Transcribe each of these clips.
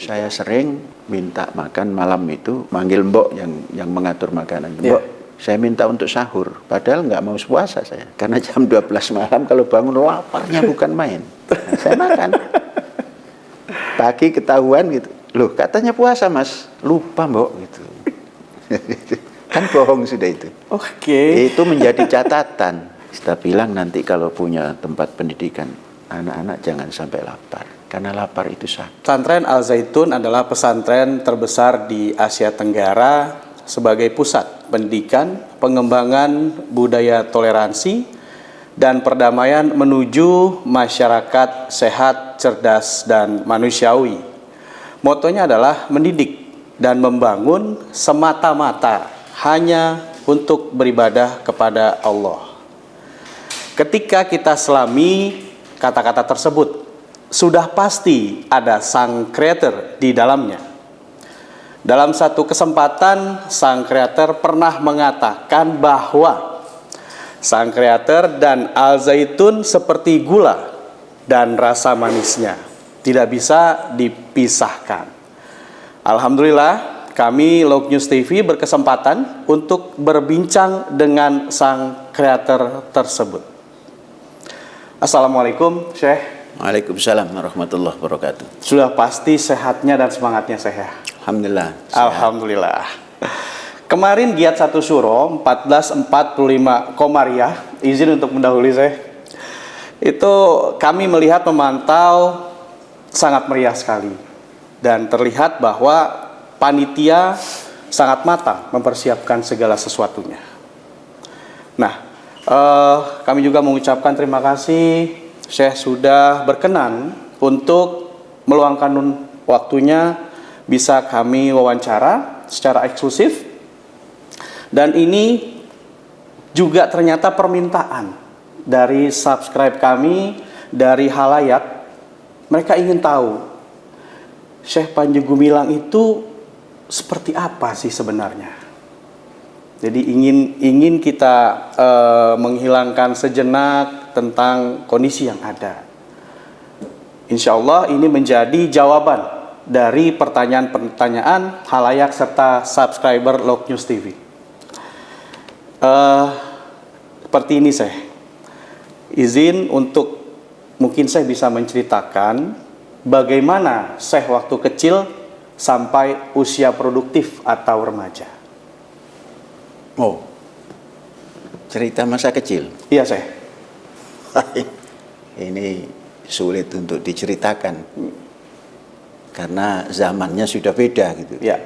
Saya sering minta makan malam itu, manggil mbok yang mengatur makanan. Mbok, saya minta untuk sahur. Padahal nggak mau puasa saya. Karena jam 12 malam kalau bangun laparnya bukan main. Nah, saya makan. Pagi ketahuan gitu. Loh, katanya puasa mas. Lupa mbok gitu. Kan bohong sudah itu. Oke. Itu menjadi catatan. Kita bilang nanti kalau punya tempat pendidikan, anak-anak jangan sampai lapar. Karena lapar itu sakit. Pesantren Al Zaitun adalah pesantren terbesar di Asia Tenggara sebagai pusat pendidikan, pengembangan budaya toleransi, dan perdamaian menuju masyarakat sehat, cerdas, dan manusiawi. Motonya adalah mendidik dan membangun semata-mata hanya untuk beribadah kepada Allah. Ketika kita selami kata-kata tersebut, sudah pasti ada sang kreator di dalamnya. Dalam satu kesempatan, sang kreator pernah mengatakan bahwa sang kreator dan Al Zaitun seperti gula dan rasa manisnya, tidak bisa dipisahkan. Alhamdulillah, kami Log News TV berkesempatan untuk berbincang dengan sang kreator tersebut. Assalamualaikum, Syekh. Waalaikumsalam warahmatullahi wabarakatuh. Sudah pasti sehatnya dan semangatnya Syekh. Alhamdulillah. Alhamdulillah. Kemarin Giat 1 Syuro 1445 Komariah, izin untuk mendahului Syekh. Itu kami melihat memantau sangat meriah sekali. Dan terlihat bahwa panitia sangat matang mempersiapkan segala sesuatunya. Nah, kami juga mengucapkan terima kasih Syekh sudah berkenan untuk meluangkan waktunya bisa kami wawancara secara eksklusif. Dan ini juga ternyata permintaan dari subscribe kami, dari halayak. Mereka ingin tahu Syekh Panji Gumilang itu seperti apa sih sebenarnya. Jadi ingin kita menghilangkan sejenak tentang kondisi yang ada. Insya Allah ini menjadi jawaban dari pertanyaan-pertanyaan halayak serta subscriber Log News TV. Seperti ini Syekh. Izin untuk mungkin saya bisa menceritakan bagaimana Syekh waktu kecil sampai usia produktif atau remaja. Oh, cerita masa kecil. Iya Syekh. Ini sulit untuk diceritakan karena zamannya sudah beda gitu. Ya.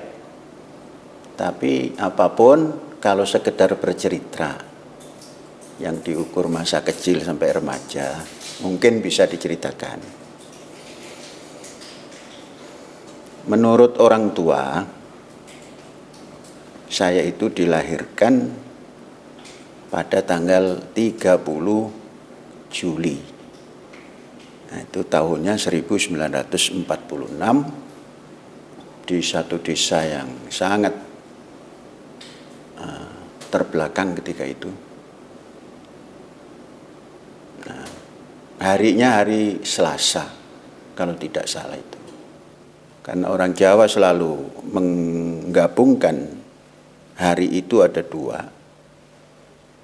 Tapi apapun kalau sekedar bercerita yang diukur masa kecil sampai remaja mungkin bisa diceritakan. Menurut orang tua, saya itu dilahirkan pada tanggal 30 Juli. Nah, itu tahunnya 1946 di satu desa yang sangat terbelakang ketika itu. Nah, harinya hari Selasa kalau tidak salah itu. Karena orang Jawa selalu menggabungkan hari itu ada dua.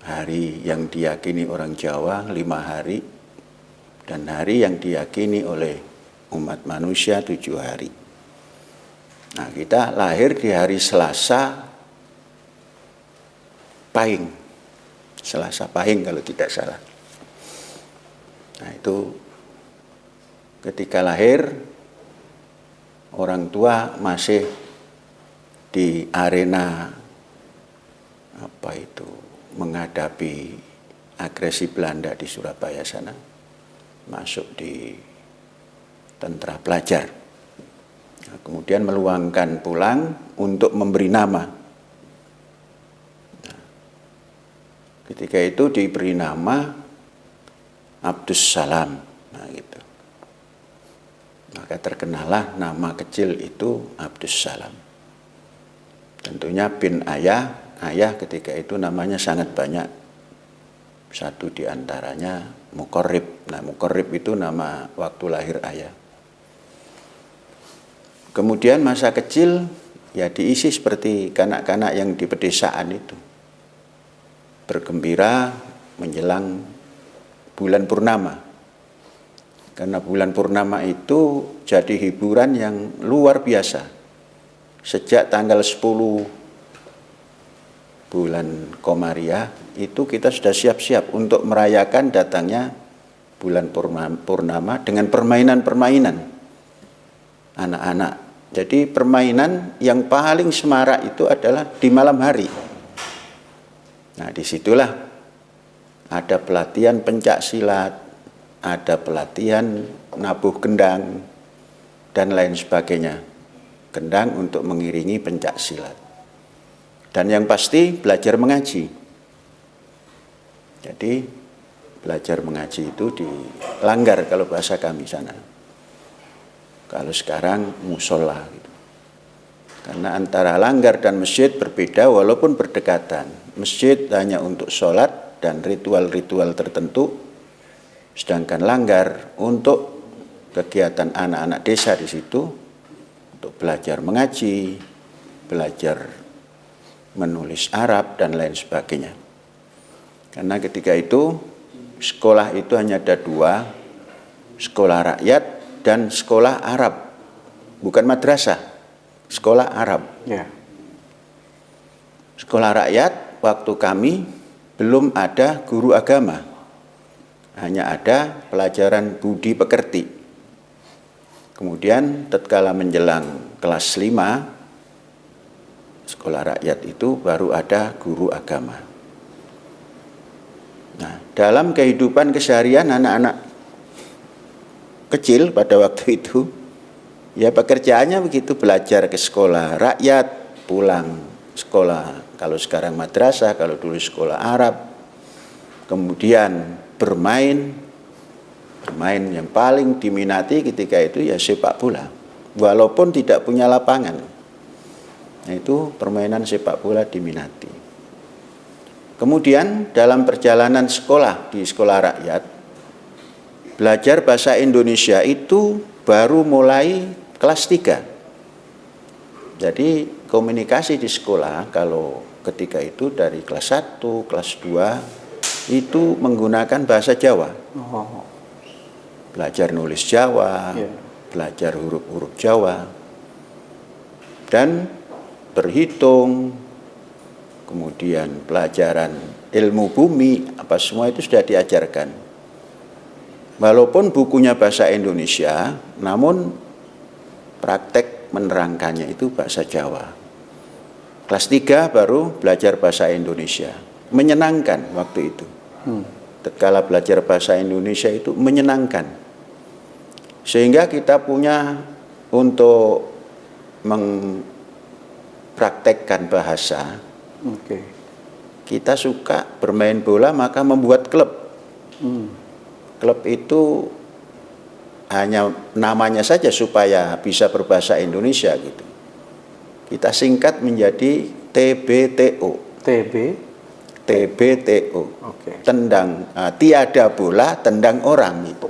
Hari yang diyakini orang Jawa 5 hari dan hari yang diyakini oleh umat manusia 7 hari. Nah, kita lahir di hari Selasa Pahing. Selasa Pahing kalau tidak salah. Nah, itu ketika lahir orang tua masih di arena apa itu menghadapi agresi Belanda di Surabaya sana, masuk di tentara pelajar. Nah, kemudian meluangkan pulang untuk memberi nama. Nah, ketika itu diberi nama Abdus Salam. Nah, gitu. Maka terkenalah nama kecil itu Abdus Salam. Tentunya bin ayah ketika itu namanya sangat banyak. Satu diantaranya Muqarrib. Nah, Muqarrib itu nama waktu lahir ayah. Kemudian masa kecil ya diisi seperti kanak-kanak yang di pedesaan itu. Bergembira menjelang bulan purnama. Karena bulan purnama itu jadi hiburan yang luar biasa. Sejak tanggal 10 bulan Komariah itu kita sudah siap-siap untuk merayakan datangnya bulan purnama dengan permainan-permainan anak-anak. Jadi permainan yang paling semarak itu adalah di malam hari. Nah, disitulah ada pelatihan pencak silat, ada pelatihan nabuh kendang, dan lain sebagainya. Kendang untuk mengiringi pencak silat. Dan yang pasti belajar mengaji. Jadi belajar mengaji itu dilanggar kalau bahasa kami sana. Kalau sekarang musola gitu. Karena antara langgar dan masjid berbeda walaupun berdekatan. Masjid hanya untuk sholat dan ritual-ritual tertentu, sedangkan langgar untuk kegiatan anak-anak desa di situ, untuk belajar mengaji, belajar menulis Arab dan lain sebagainya. Karena ketika itu sekolah itu hanya ada dua, sekolah rakyat dan sekolah Arab, bukan madrasah, sekolah Arab. Ya. Sekolah rakyat waktu kami belum ada guru agama, hanya ada pelajaran budi pekerti. Kemudian tatkala menjelang kelas 5 sekolah rakyat itu baru ada guru agama. Nah, dalam kehidupan keseharian anak-anak kecil pada waktu itu, ya pekerjaannya begitu, belajar ke sekolah rakyat, pulang sekolah, kalau sekarang madrasah, kalau dulu sekolah Arab, kemudian bermain yang paling diminati ketika itu ya sepak bola, walaupun tidak punya lapangan. Nah, itu permainan sepak bola diminati. Kemudian dalam perjalanan sekolah di sekolah rakyat, belajar bahasa Indonesia itu baru mulai kelas 3. Jadi komunikasi di sekolah kalau ketika itu dari kelas 1, kelas 2 itu menggunakan bahasa Jawa. Belajar nulis Jawa, belajar huruf-huruf Jawa, dan berhitung, kemudian pelajaran ilmu bumi, apa semua itu sudah diajarkan. Walaupun bukunya bahasa Indonesia, namun praktek menerangkannya itu bahasa Jawa. Kelas 3 baru belajar bahasa Indonesia. Menyenangkan waktu itu. Tatkala belajar bahasa Indonesia itu menyenangkan. Sehingga kita punya untuk mempraktekkan bahasa. Kita suka bermain bola, maka membuat klub. Klub itu hanya namanya saja supaya bisa berbahasa Indonesia gitu. Kita singkat menjadi TBTO. TBTO. Tendang, tiada bola, tendang orang itu.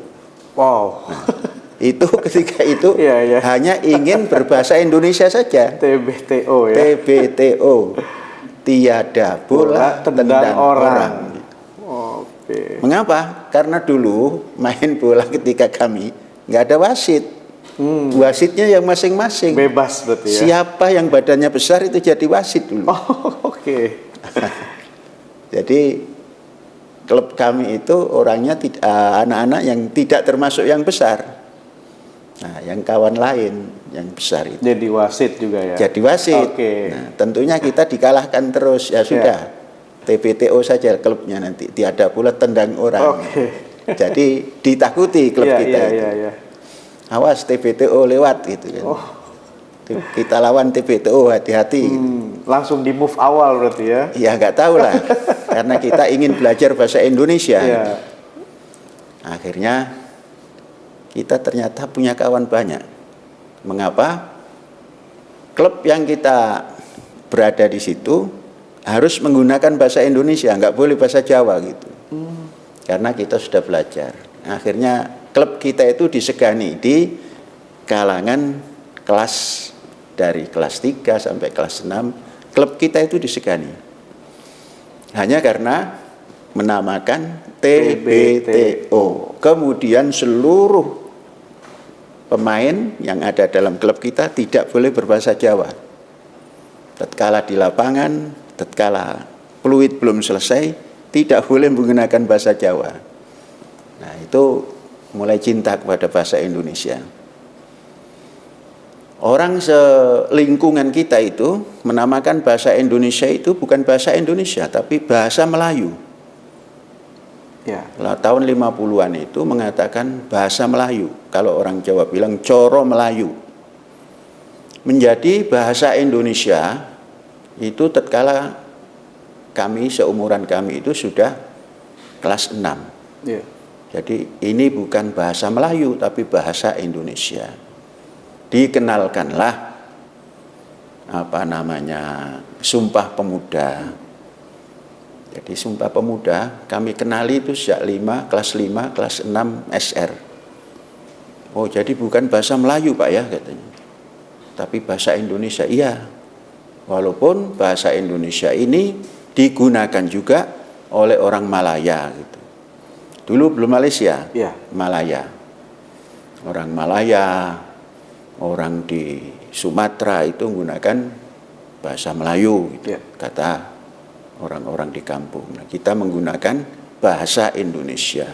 Wow. Nah, itu ketika itu hanya ingin berbahasa Indonesia saja. TBTO ya. TBTO. Tiada bola, tendang orang. Mengapa? Karena dulu main bola ketika kami nggak ada wasit. Wasitnya yang masing-masing. Bebas berarti ya. Siapa yang badannya besar itu jadi wasit dulu. Jadi klub kami itu orangnya anak-anak yang tidak termasuk yang besar. Nah, yang kawan lain yang besar itu. Jadi wasit juga ya. Jadi wasit. Nah, tentunya kita dikalahkan terus, ya sudah. TBTO saja klubnya nanti, tiada pula tendang orang. Jadi ditakuti klub kita itu. Awas TBTO lewat gitu kan. Kita lawan TBTO, hati-hati. Langsung di move awal berarti ya. Ya nggak tahu lah. Karena kita ingin belajar bahasa Indonesia. Akhirnya kita ternyata punya kawan banyak. Mengapa? Klub yang kita berada di situ harus menggunakan bahasa Indonesia, nggak boleh bahasa Jawa gitu. Karena kita sudah belajar. Akhirnya klub kita itu disegani di kalangan kelas dari kelas 3 sampai kelas 6, klub kita itu disegani. Hanya karena menamakan TBTO. Kemudian seluruh pemain yang ada dalam klub kita tidak boleh berbahasa Jawa. Tatkala di lapangan, tatkala peluit belum selesai, tidak boleh menggunakan bahasa Jawa. Nah, itu mulai cinta kepada bahasa Indonesia. Orang selingkungan kita itu menamakan bahasa Indonesia itu bukan bahasa Indonesia, tapi bahasa Melayu. Ya. Tahun 50-an itu mengatakan bahasa Melayu. Kalau orang Jawa bilang coro Melayu. Menjadi bahasa Indonesia itu tatkala kami, seumuran kami itu sudah kelas 6. Ya. Jadi ini bukan bahasa Melayu tapi bahasa Indonesia. Dikenalkanlah Sumpah Pemuda. Jadi Sumpah Pemuda kami kenali itu sejak kelas 5, kelas 6 SR. Oh, jadi bukan bahasa Melayu Pak ya katanya. Tapi bahasa Indonesia. Iya. Walaupun bahasa Indonesia ini digunakan juga oleh orang Malaya gitu. Dulu belum Malaysia. Ya. Malaya. Orang Malaya, orang di Sumatera itu menggunakan bahasa Melayu gitu. Ya. Kata orang-orang di kampung. Nah, kita menggunakan bahasa Indonesia.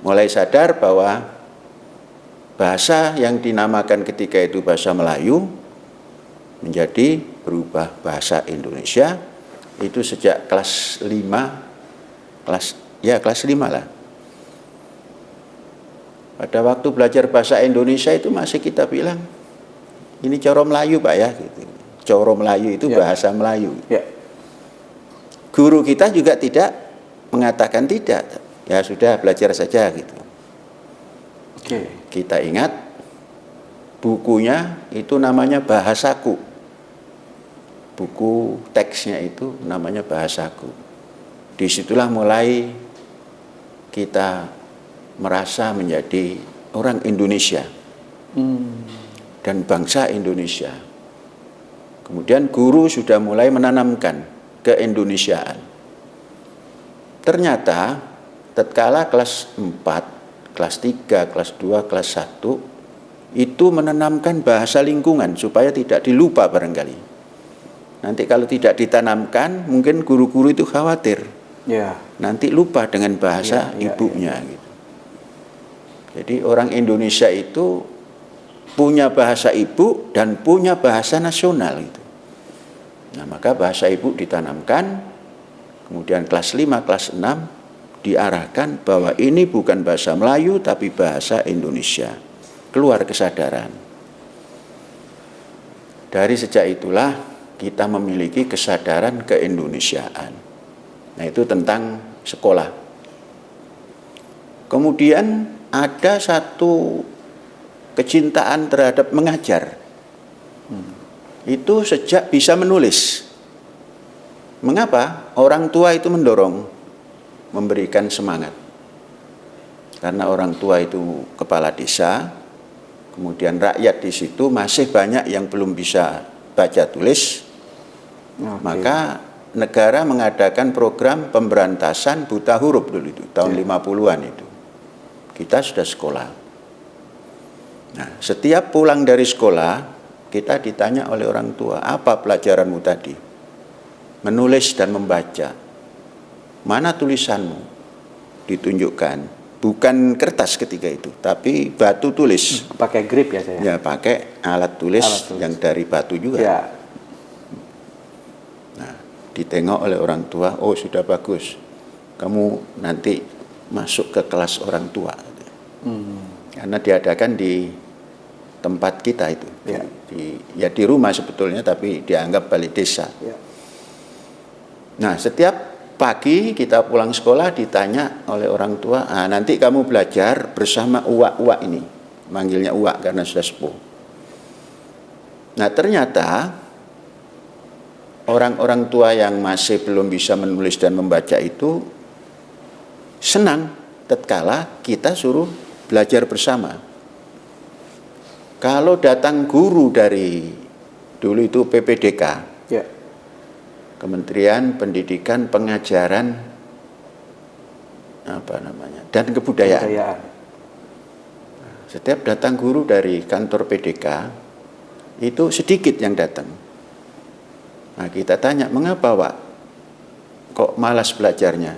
Mulai sadar bahwa bahasa yang dinamakan ketika itu bahasa Melayu menjadi berubah bahasa Indonesia itu sejak kelas 5, kelas 5 lah. Pada waktu belajar bahasa Indonesia itu masih kita bilang ini coro Melayu Pak ya gitu. Coro Melayu itu bahasa Melayu. Ya. Guru kita juga tidak mengatakan tidak. Ya sudah belajar saja gitu. Oke. Kita ingat bukunya itu namanya Bahasaku. Buku teksnya itu namanya Bahasaku. Disitulah mulai kita merasa menjadi orang Indonesia dan bangsa Indonesia. Kemudian guru sudah mulai menanamkan keindonesiaan. Ternyata tatkala kelas 4, kelas 3, kelas 2, kelas 1 itu menanamkan bahasa lingkungan supaya tidak dilupa barangkali. Nanti kalau tidak ditanamkan mungkin guru-guru itu khawatir. Ya. Nanti lupa dengan bahasa ibunya gitu. Jadi orang Indonesia itu punya bahasa ibu dan punya bahasa nasional gitu. Nah, maka bahasa ibu ditanamkan, kemudian kelas 5, kelas 6 diarahkan bahwa ini bukan bahasa Melayu tapi bahasa Indonesia. Keluar kesadaran. Dari sejak itulah kita memiliki kesadaran keindonesiaan. Nah, itu tentang sekolah. Kemudian ada satu kecintaan terhadap mengajar. Itu sejak bisa menulis. Mengapa? Orang tua itu mendorong, memberikan semangat. Karena orang tua itu kepala desa, kemudian rakyat di situ masih banyak yang belum bisa baca tulis. Maka negara mengadakan program pemberantasan buta huruf dulu itu, tahun 50-an itu. Kita sudah sekolah. Nah, setiap pulang dari sekolah, kita ditanya oleh orang tua, apa pelajaranmu tadi? Menulis dan membaca. Mana tulisanmu? Ditunjukkan. Bukan kertas ketika itu, tapi batu tulis. Pakai grip ya saya? Ya, pakai alat tulis yang dari batu juga. Ya. Nah, ditengok oleh orang tua, oh sudah bagus. Kamu nanti masuk ke kelas orang tua. Karena diadakan di tempat kita itu, di rumah sebetulnya, tapi dianggap balai desa. Ya. Nah, setiap pagi kita pulang sekolah ditanya oleh orang tua, nanti kamu belajar bersama uwak-uwak ini, manggilnya uwak karena sudah sepuh. Nah, ternyata orang-orang tua yang masih belum bisa menulis dan membaca itu senang tatkala kita suruh belajar bersama. Kalau datang guru dari dulu itu PPDK, Ya. Kementerian Pendidikan, Pengajaran, dan Kebudayaan. Setiap datang guru dari kantor PDK, itu sedikit yang datang. Nah, kita tanya, mengapa Pak? Kok malas belajarnya?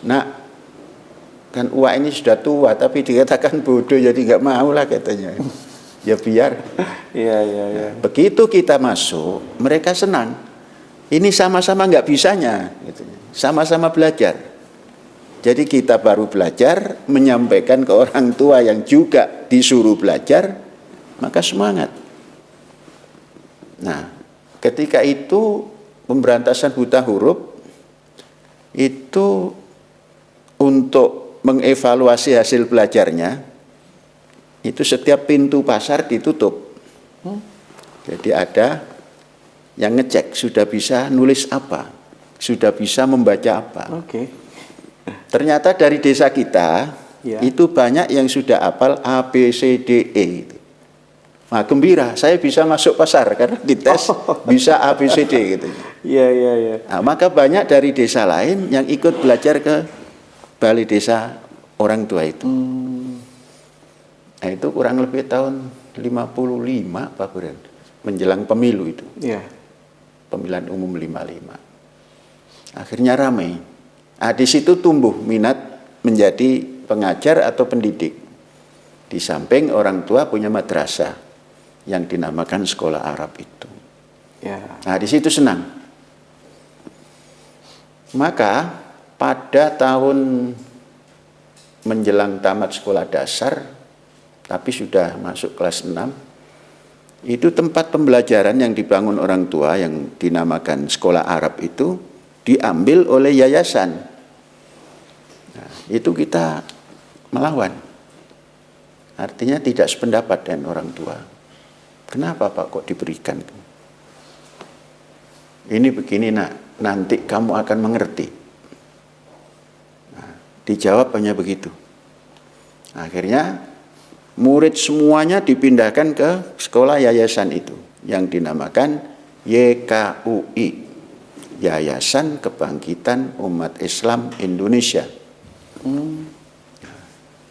Nak, kan Uwa ini sudah tua, tapi dikatakan bodoh, jadi nggak mau lah katanya. Ya biar. Iya. Begitu kita masuk, mereka senang. Ini sama-sama nggak bisanya, gitu. Sama-sama belajar. Jadi kita baru belajar, menyampaikan ke orang tua yang juga disuruh belajar, maka semangat. Nah, ketika itu pemberantasan buta huruf itu untuk mengevaluasi hasil belajarnya, itu setiap pintu pasar ditutup. Jadi ada yang ngecek sudah bisa nulis apa, sudah bisa membaca apa. Oke. Ternyata dari desa kita Ya. itu banyak yang sudah hafal A, B, C, D, E. Nah, gembira, saya bisa masuk pasar karena dites bisa A, B, C, D gitu. Iya. Nah, maka banyak dari desa lain yang ikut belajar ke balai desa orang tua itu. Nah, itu kurang lebih tahun 55 Pak Buren, menjelang pemilu itu. Iya. Pemilihan umum 55. Akhirnya ramai. Nah, di situ tumbuh minat menjadi pengajar atau pendidik. Di samping orang tua punya madrasah yang dinamakan sekolah Arab itu. Ya. Nah, di situ senang. Maka pada tahun menjelang tamat sekolah dasar, tapi sudah masuk kelas 6, itu tempat pembelajaran yang dibangun orang tua yang dinamakan sekolah Arab itu diambil oleh yayasan. Nah, itu kita melawan. Artinya tidak sependapat dengan orang tua. Kenapa Pak kok diberikan? Ini begini nak, nanti kamu akan mengerti. Nah, dijawab hanya begitu. Akhirnya murid semuanya dipindahkan ke sekolah yayasan itu yang dinamakan YKUI. Yayasan Kebangkitan Umat Islam Indonesia.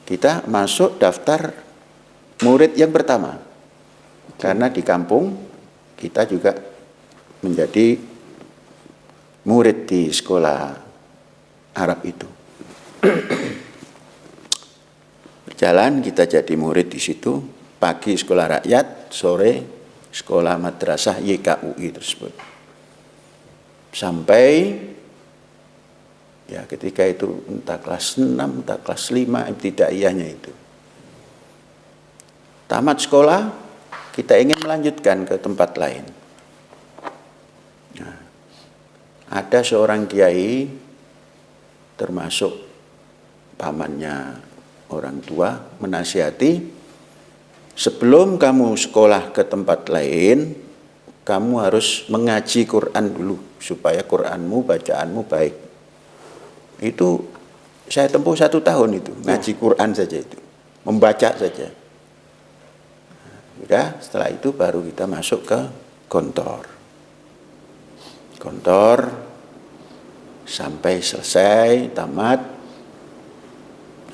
Kita masuk daftar murid yang pertama. Karena di kampung kita juga menjadi murid di sekolah Arab itu. Berjalan kita jadi murid di situ. Pagi sekolah rakyat, sore sekolah madrasah YKUI tersebut. Sampai ya ketika itu entah kelas 6, entah kelas 5, ibtidaiyahnya itu. Tamat sekolah, kita ingin melanjutkan ke tempat lain. Nah, ada seorang kiai, termasuk pamannya orang tua, menasihati, sebelum kamu sekolah ke tempat lain, kamu harus mengaji Quran dulu, supaya Quranmu, bacaanmu baik. Itu saya tempuh 1 tahun itu, ngaji Quran saja itu, membaca saja. Udah, setelah itu baru kita masuk ke Gontor. Gontor sampai selesai, tamat.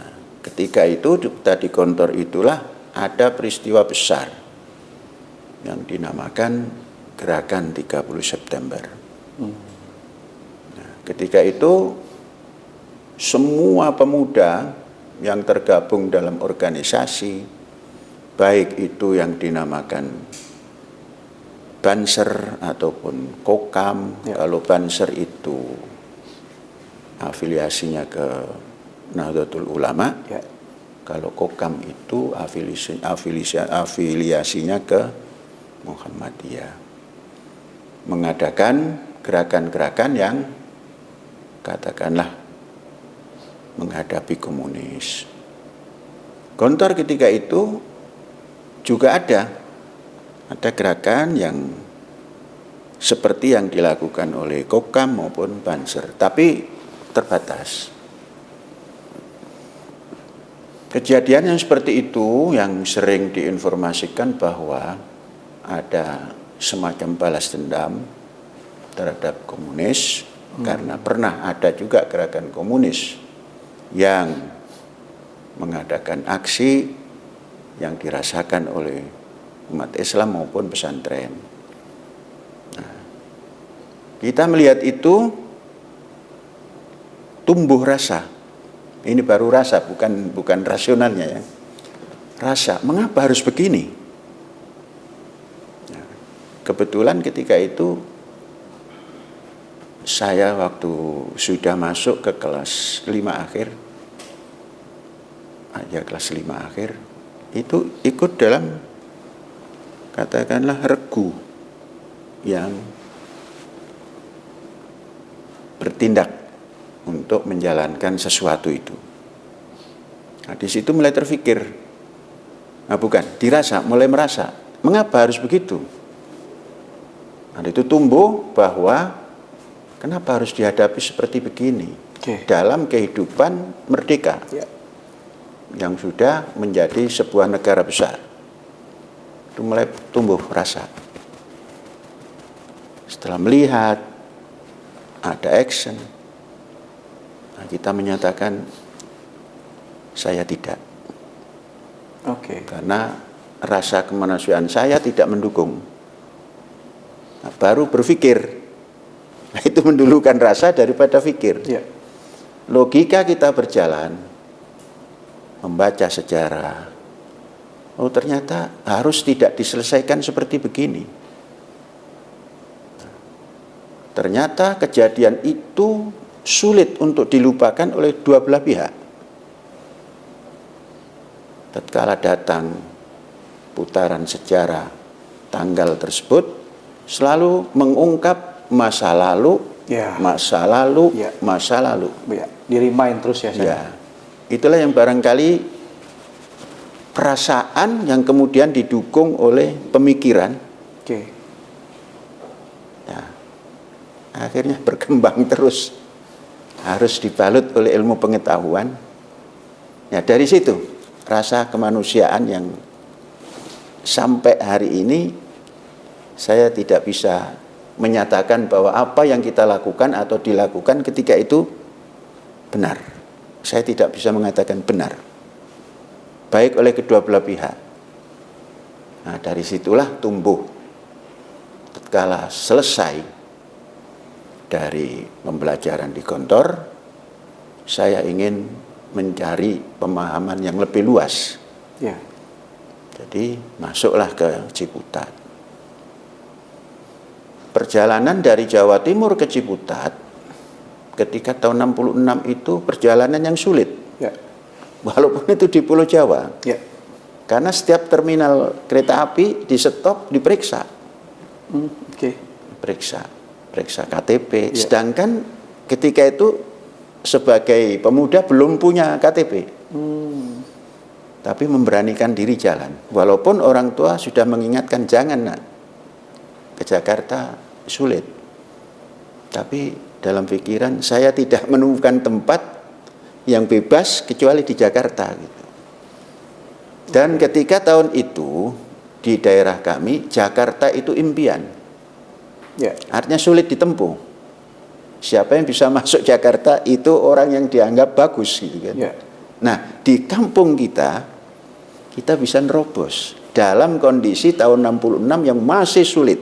Nah, ketika itu di Gontor itulah ada peristiwa besar yang dinamakan Gerakan 30 September. Nah, ketika itu semua pemuda yang tergabung dalam organisasi, baik itu yang dinamakan Banser ataupun Kokam. Ya. Kalau Banser itu afiliasinya ke Nahdlatul Ulama, ya. Kalau Kokam itu afiliasinya ke Muhammadiyah. Mengadakan gerakan-gerakan yang katakanlah menghadapi komunis. Gontor ketika itu juga ada gerakan yang seperti yang dilakukan oleh Kokam maupun Banser, tapi terbatas. Kejadian yang seperti itu yang sering diinformasikan bahwa ada semacam balas dendam terhadap komunis, karena pernah ada juga gerakan komunis yang mengadakan aksi yang dirasakan oleh umat Islam maupun pesantren. Nah, kita melihat itu tumbuh rasa. Ini baru rasa, bukan rasionalnya ya. Rasa, mengapa harus begini? Nah, kebetulan ketika itu saya waktu sudah masuk ke kelas 5 akhir, kelas 5 akhir, itu ikut dalam katakanlah regu yang bertindak untuk menjalankan sesuatu itu. Nah, di situ mulai terfikir, mulai merasa, mengapa harus begitu? Nah, itu tumbuh bahwa kenapa harus dihadapi seperti begini dalam kehidupan merdeka yang sudah menjadi sebuah negara besar. Itu mulai tumbuh rasa. Setelah melihat ada action, kita menyatakan saya tidak. Karena rasa kemanusiaan saya tidak mendukung. Nah, baru berpikir. Nah, itu mendulukan rasa daripada pikir. Logika kita berjalan, membaca sejarah. Oh, ternyata harus tidak diselesaikan seperti begini. Ternyata kejadian itu sulit untuk dilupakan oleh dua belah pihak. Tatkala datang putaran sejarah tanggal tersebut, selalu mengungkap masa lalu, masa lalu. Di-remind terus ya. Itulah yang barangkali perasaan yang kemudian didukung oleh pemikiran. Akhirnya berkembang terus. Harus dibalut oleh ilmu pengetahuan. Ya, dari situ rasa kemanusiaan yang sampai hari ini saya tidak bisa menyatakan bahwa apa yang kita lakukan atau dilakukan ketika itu benar. Saya tidak bisa mengatakan benar, baik oleh kedua belah pihak. Nah, dari situlah tumbuh. Tatkala selesai dari pembelajaran di kantor, saya ingin mencari pemahaman yang lebih luas. Jadi masuklah ke Ciputat. Perjalanan dari Jawa Timur ke Ciputat ketika tahun 66 itu perjalanan yang sulit. Walaupun itu di Pulau Jawa. Karena setiap terminal kereta api di stop diperiksa. Periksa KTP. Sedangkan ketika itu sebagai pemuda belum punya KTP. Tapi memberanikan diri jalan. Walaupun orang tua sudah mengingatkan jangan nak, ke Jakarta sulit. Tapi dalam pikiran saya tidak menemukan tempat yang bebas kecuali di Jakarta gitu. Dan ketika tahun itu di daerah kami Jakarta itu impian. Artinya sulit ditempuh. Siapa yang bisa masuk Jakarta itu orang yang dianggap bagus gitu kan. Nah, di kampung kita bisa nerobos dalam kondisi tahun 66 yang masih sulit.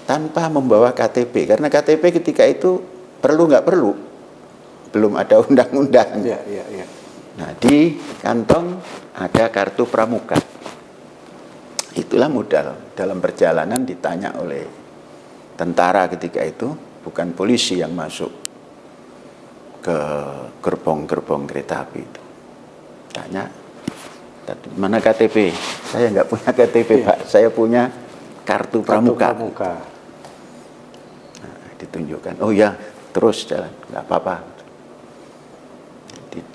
Tanpa membawa KTP, karena KTP ketika itu perlu nggak perlu, belum ada undang-undang. Nah, di kantong ada kartu pramuka. Itulah modal dalam perjalanan. Ditanya oleh tentara ketika itu, bukan polisi yang masuk ke gerbong-gerbong kereta api itu. Tanya, mana KTP? Saya nggak punya KTP, Pak. Saya punya kartu pramuka. Nah, ditunjukkan. Oh ya, terus jalan, nggak apa-apa.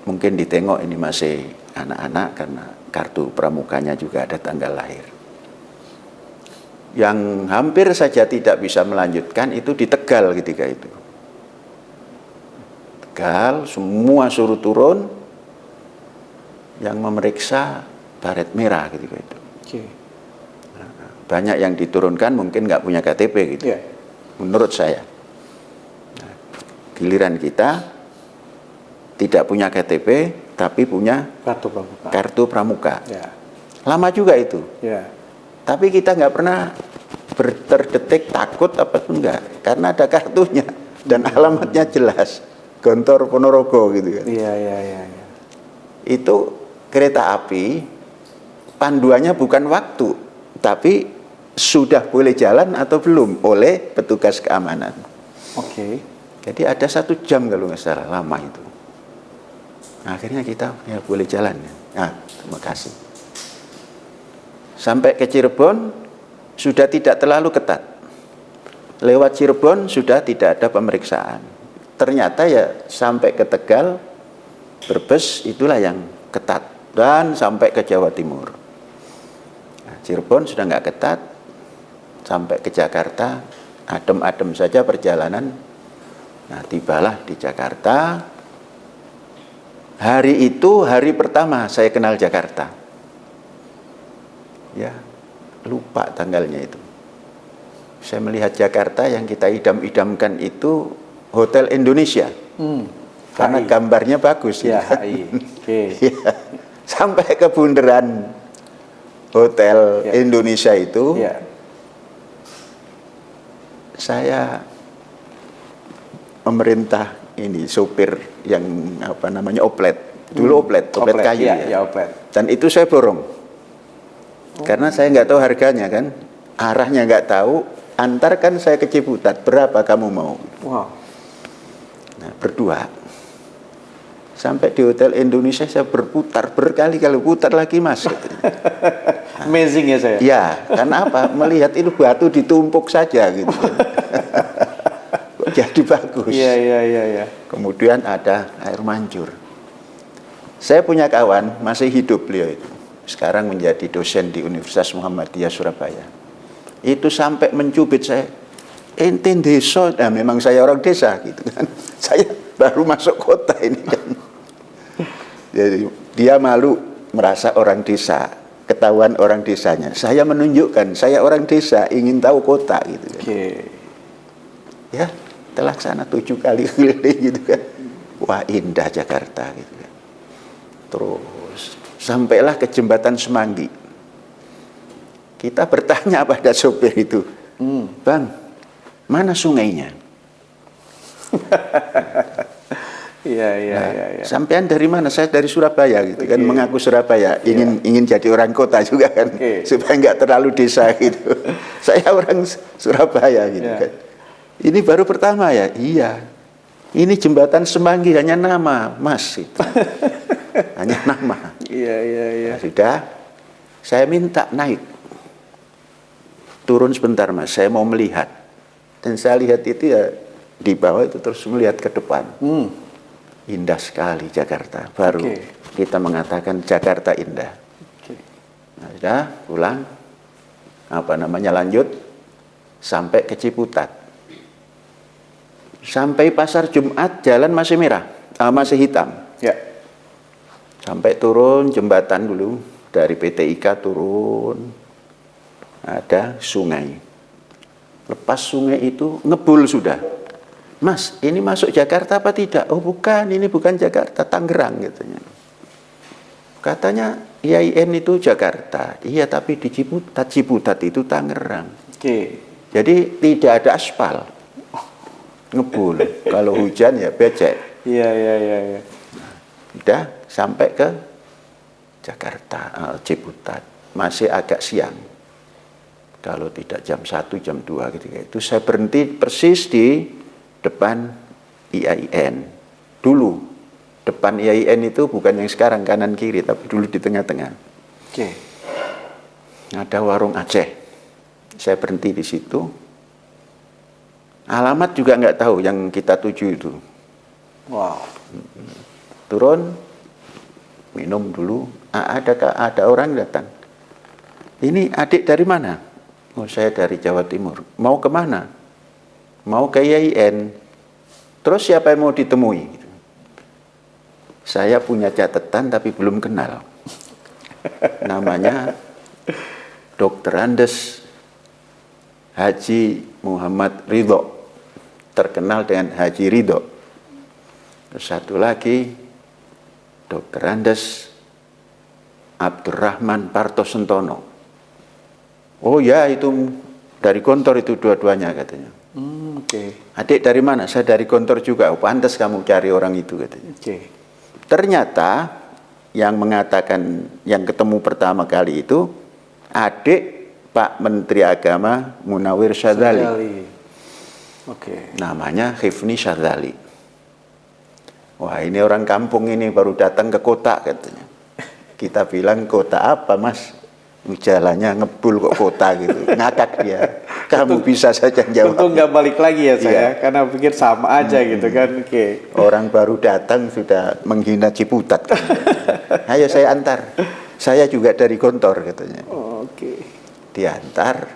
Mungkin ditengok ini masih anak-anak karena kartu pramukanya juga ada tanggal lahir. Yang hampir saja tidak bisa melanjutkan itu di Tegal ketika itu. Tegal, semua suruh turun, yang memeriksa baret merah gitu. Oke. Banyak yang diturunkan mungkin nggak punya KTP gitu. Ya. Menurut saya. Nah, giliran kita tidak punya KTP tapi punya Kartu pramuka. kartu pramuka. Ya. Lama juga itu. Ya. Tapi kita nggak pernah terdetik takut apa pun enggak, karena ada kartunya dan alamatnya jelas, Gontor Ponorogo gitu kan. Iya. Itu kereta api, panduannya bukan waktu, tapi sudah boleh jalan atau belum oleh petugas keamanan. Oke. Jadi ada 1 jam kalau nggak salah, lama itu. Akhirnya kita ya boleh jalan. Nah, terima kasih. Sampai ke Cirebon sudah tidak terlalu ketat. Lewat Cirebon sudah tidak ada pemeriksaan. Ternyata ya sampai ke Tegal, Brebes itulah yang ketat. Dan sampai ke Jawa Timur. Nah, Cirebon sudah nggak ketat. Sampai ke Jakarta, adem-adem saja perjalanan. Nah, tibalah di Jakarta. Hari itu hari pertama saya kenal Jakarta. Ya, lupa tanggalnya itu. Saya melihat Jakarta yang kita idam-idamkan itu Hotel Indonesia. Karena HI. gambarnya bagus. Ya, kan? HI. Oke. Ya, sampai ke bundaran Hotel Indonesia itu, Ya. saya memerintah ini sopir yang apa namanya oplet. Dulu oplet kayu ya. Oplet. Dan itu saya borong. Karena saya nggak tahu harganya kan, arahnya nggak tahu, antarkan saya ke Ciputat, berapa kamu mau? Wow. Nah, berdua. Sampai di Hotel Indonesia saya berputar, berkali-kali putar lagi mas. Amazing ya saya. Ya, karena apa? Melihat itu batu ditumpuk saja gitu. Jadi bagus. Iya. Kemudian ada air mancur. Saya punya kawan, masih hidup beliau itu. Sekarang menjadi dosen di Universitas Muhammadiyah Surabaya. Itu sampai mencubit saya. Ente desa, nah memang saya orang desa gitu kan. Saya baru masuk kota ini kan. Jadi dia malu merasa orang desa, ketahuan orang desanya. Saya menunjukkan saya orang desa, ingin tahu kota gitu kan. Oke. Ya, terlaksana 7 kali keliling gitu kan. Wah, indah Jakarta gitu kan. Terus sampailah ke jembatan Semanggi. Kita bertanya pada sopir itu, Bang, mana sungainya? Iya. Sampean dari mana? Saya dari Surabaya gitu kan, mengaku Surabaya, ingin jadi orang kota juga kan, supaya nggak terlalu desa gitu. Saya orang Surabaya gitu kan. Ini baru pertama ya? Iya. Ini jembatan Semanggi, hanya nama, Mas. Gitu. Hanya nama. Iya. Nah, sudah, saya minta naik. Turun sebentar mas, saya mau melihat. Dan saya lihat itu ya, di bawah itu terus melihat ke depan. Indah sekali Jakarta. Baru kita mengatakan Jakarta indah. Nah, sudah, pulang. Lanjut. Sampai ke Ciputat. Sampai pasar Jumat, jalan masih merah. Masih hitam. Ya. Sampai turun jembatan dulu, dari PT IKA turun, ada sungai. Lepas sungai itu ngebul sudah. Mas, ini masuk Jakarta apa tidak? Oh bukan, ini bukan Jakarta, Tangerang katanya. Katanya IAIN itu Jakarta. Iya, tapi di Ciputat itu Tangerang. Oke. Jadi tidak ada aspal. Ngebul. Kalau hujan ya becek. Iya. Udah sampai ke Jakarta, Ciputat. Masih agak siang. Kalau tidak jam 1, jam 2 ketika itu saya berhenti persis di depan IAIN. Dulu depan IAIN itu bukan yang sekarang kanan kiri, tapi dulu di tengah-tengah. Oke. Ada warung Aceh. Saya berhenti di situ. Alamat juga nggak tahu yang kita tuju itu. Wow. Turun, minum dulu. Ada orang datang. Ini adik dari mana? Oh, saya dari Jawa Timur. Mau kemana? Mau ke IAIN. Terus siapa yang mau ditemui? saya punya catatan tapi belum kenal. Namanya Dr. Andes Haji Muhammad Ridho, terkenal dengan Haji Ridho. Terus satu lagi Dr. Andes Abdurrahman Partosentono. Oh ya, itu dari Gontor itu dua-duanya katanya. Oke. Adik dari mana? Saya dari Gontor juga. Oh, pantas kamu cari orang itu katanya. Oke. Ternyata yang mengatakan, yang ketemu pertama kali itu adik Pak Menteri Agama Munawir Syadzali. Oke. Namanya Hifni Syadzali. Wah, ini orang kampung ini baru datang ke kota katanya. Kita bilang, kota apa mas? Jalannya ngebul kok kota gitu. Ngakak dia. Kamu bisa saja jawab. Untung nggak balik lagi ya saya, Iya. karena pikir sama aja gitu kan. Oke. Orang baru datang sudah menghina Ciputat. Ayo saya antar. Saya juga dari Gontor katanya. Oke. Diantar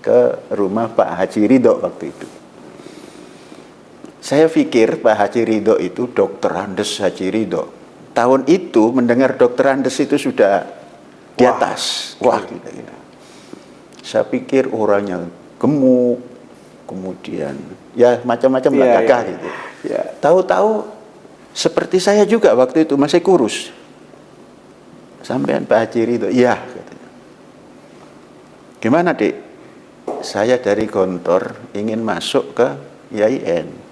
ke rumah Pak Haji Ridho waktu itu. Saya pikir Pak Haji Ridho itu Dr. Andes Haji Ridho. Tahun itu mendengar Dr. Andes itu sudah di atas. Wah, gitu. Saya pikir orangnya gemuk, kemudian ya macam-macam lah gagah gitu. Ya. Tahu-tahu seperti saya juga waktu itu masih kurus. Sampean Pak Haji Ridho, iya katanya. Gimana Dik? Saya dari Gontor ingin masuk ke IAIN.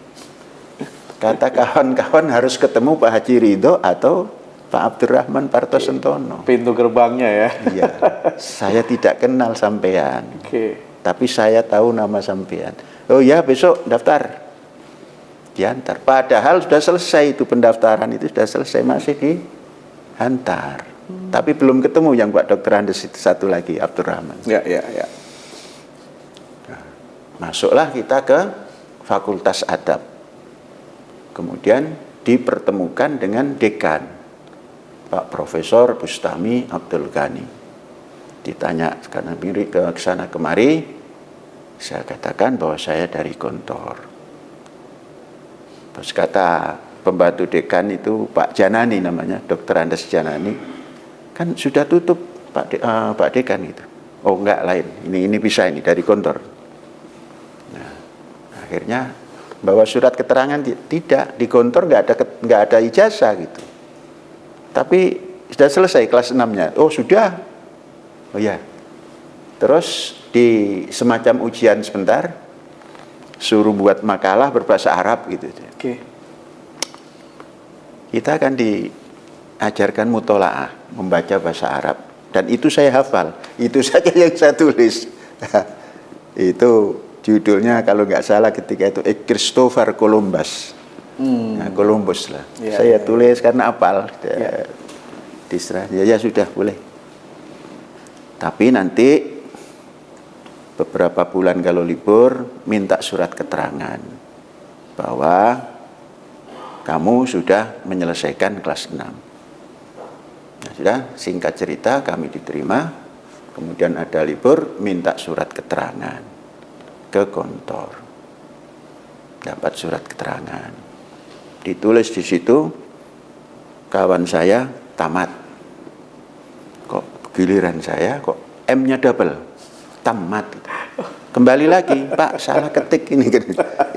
Kata kawan-kawan harus ketemu Pak Haji Ridho atau Pak Abdurrahman Partosentono. Pintu gerbangnya ya. Iya, saya tidak kenal sampean. Oke. Tapi saya tahu nama sampean. Oh ya, besok daftar. Diantar. Padahal sudah selesai itu pendaftaran, itu sudah selesai, masih diantar. Tapi belum ketemu yang Pak Dr. Andes itu satu lagi, Abdurrahman. Ya. Masuklah kita ke Fakultas Adab. Kemudian dipertemukan dengan dekan, Pak Profesor Bustami Abdul Ghani. Ditanya karena mirip ke sana kemari, saya katakan bahwa saya dari Gontor. Terus kata pembantu dekan itu Pak Janani namanya, Dr. Andes Janani, kan sudah tutup Pak Dekan gitu. Oh enggak, lain, ini bisa, ini dari Gontor. Nah, akhirnya bawa surat keterangan, tidak, di Gontor nggak ada ijazah gitu. Tapi sudah selesai kelas 6-nya. Oh sudah. Oh ya. Terus di semacam ujian sebentar, suruh buat makalah berbahasa Arab gitu. Oke. Kita akan diajarkan mutola'ah, membaca bahasa Arab. Dan itu saya hafal. Itu saja yang saya tulis. Itu judulnya kalau nggak salah ketika itu Christopher Columbus. Nah, Columbus lah. Saya tulis karena apal. Diserah. Ya sudah boleh. Tapi nanti beberapa bulan kalau libur minta surat keterangan bahwa kamu sudah menyelesaikan kelas 6. Nah, sudah, singkat cerita kami diterima. Kemudian ada libur, minta surat keterangan ke Gontor. Dapat surat keterangan. Ditulis di situ, kawan saya tamat. Kok giliran saya kok M-nya double, tamat. Kembali lagi, Pak salah ketik ini.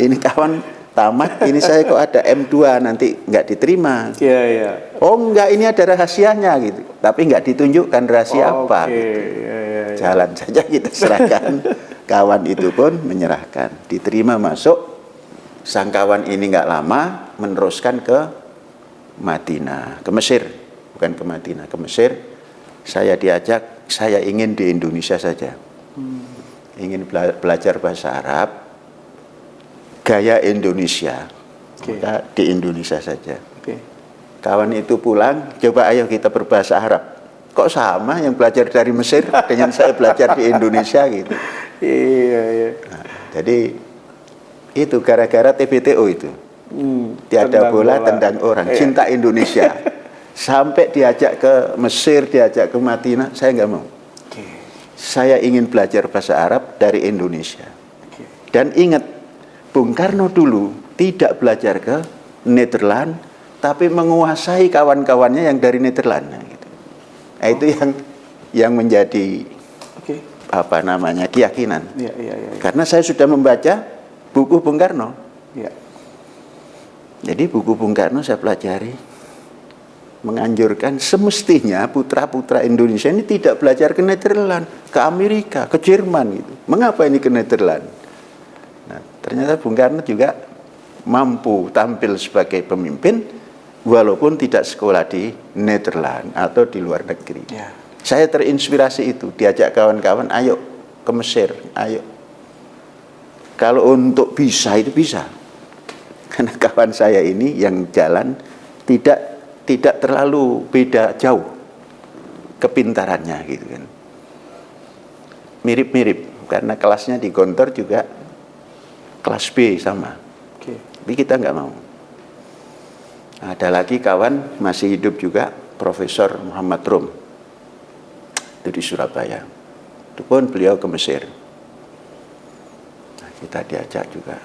Ini kawan tamat, ini saya kok ada M2 nanti nggak diterima. Iya. Oh enggak, ini ada rahasianya gitu. Tapi nggak ditunjukkan rahasia apa. Oke. Gitu. Ya. Jalan saja kita serahkan. Kawan itu pun menyerahkan, diterima masuk. Sang kawan ini nggak lama meneruskan ke Madinah, ke Mesir, bukan ke Madinah, ke Mesir. Saya diajak, saya ingin di Indonesia saja, ingin belajar bahasa Arab, gaya Indonesia, maka di Indonesia saja. Kawan itu pulang, coba ayo kita berbahasa Arab. Kok sama yang belajar dari Mesir dengan saya belajar di Indonesia gitu. Iya. Nah, jadi itu gara-gara TBTO itu. Tiada bola tendang orang, cinta Indonesia. Sampai diajak ke Mesir, diajak ke Madinah, saya nggak mau. Saya ingin belajar bahasa Arab dari Indonesia. Dan ingat, Bung Karno dulu tidak belajar ke Nederland, tapi menguasai kawan-kawannya yang dari Nederland. Gitu. Nah, itu yang menjadi Oke. apa namanya keyakinan. Iya. Karena saya sudah membaca buku Bung Karno. Iya. Jadi buku Bung Karno saya pelajari, menganjurkan semestinya putra-putra Indonesia ini tidak belajar ke Nederland, ke Amerika, ke Jerman gitu. Mengapa ini ke Nederland? Nah, ternyata Bung Karno juga mampu tampil sebagai pemimpin walaupun tidak sekolah di Nederland atau di luar negeri. Ya. Saya terinspirasi itu, diajak kawan-kawan, ayo ke Mesir, ayo. Kalau untuk bisa itu bisa. Karena kawan saya ini yang jalan tidak terlalu beda jauh kepintarannya gitu kan. Mirip-mirip karena kelasnya di Gontor juga kelas B sama. Oke. Tapi kita nggak mau. Ada lagi kawan masih hidup juga, Profesor Muhammad Rum. Itu di Surabaya. Itu pun beliau ke Mesir. Nah, kita diajak juga.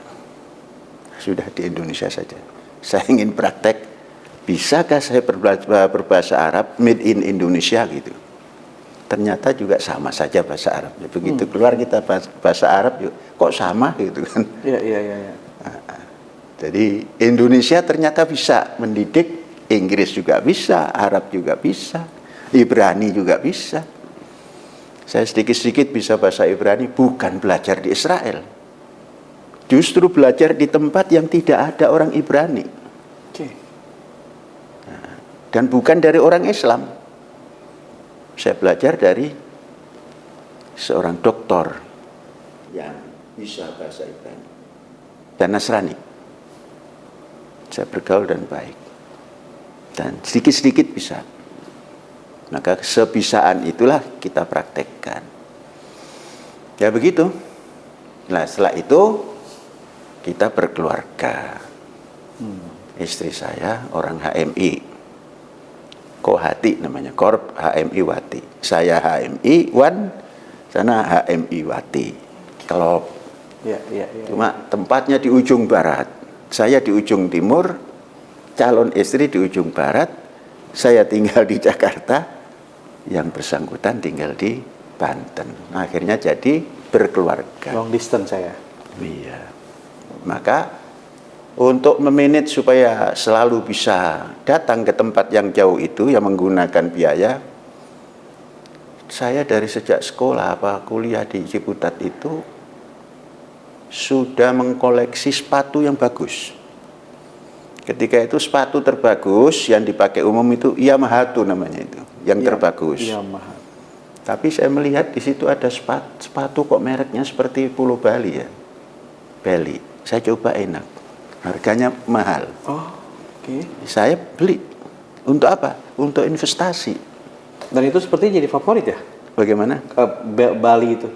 Sudah di Indonesia saja. Saya ingin praktek, bisakah saya berbahasa Arab made in Indonesia gitu. Ternyata juga sama saja bahasa Arab. Begitu keluar kita bahasa Arab, kok sama gitu kan. Iya. Jadi Indonesia ternyata bisa mendidik, Inggris juga bisa, Arab juga bisa, Ibrani juga bisa. Saya sedikit-sedikit bisa bahasa Ibrani, bukan belajar di Israel. Justru belajar di tempat yang tidak ada orang Ibrani. Oke. Dan bukan dari orang Islam. Saya belajar dari seorang doktor yang bisa bahasa Ibrani dan Nasrani. Saya bergaul dan baik. Dan sedikit-sedikit bisa. Maka sebisaan itulah kita praktekkan. Ya begitu. Nah setelah itu kita berkeluarga. Istri saya orang HMI. Kohati namanya, Korp HMI Wati. Saya HMI Wan, sana HMI Wati. Klop. Iya. Cuma tempatnya di ujung barat. Saya di ujung timur, calon istri di ujung barat. Saya tinggal di Jakarta, yang bersangkutan tinggal di Banten. Akhirnya jadi berkeluarga. Long distance saya. Iya. Maka untuk memanage supaya selalu bisa datang ke tempat yang jauh itu yang menggunakan biaya, saya dari sejak sekolah kuliah di Ciputat itu sudah mengkoleksi sepatu yang bagus. Ketika itu sepatu terbagus yang dipakai umum itu Yamaha namanya itu, yang terbagus. Yamaha. Tapi saya melihat di situ ada sepatu kok mereknya seperti Pulau Bali ya. Bali. Saya coba enak. Harganya mahal. Oh, oke. Saya beli. Untuk apa? Untuk investasi. Dan itu sepertinya jadi favorit ya? Bagaimana? Bali itu.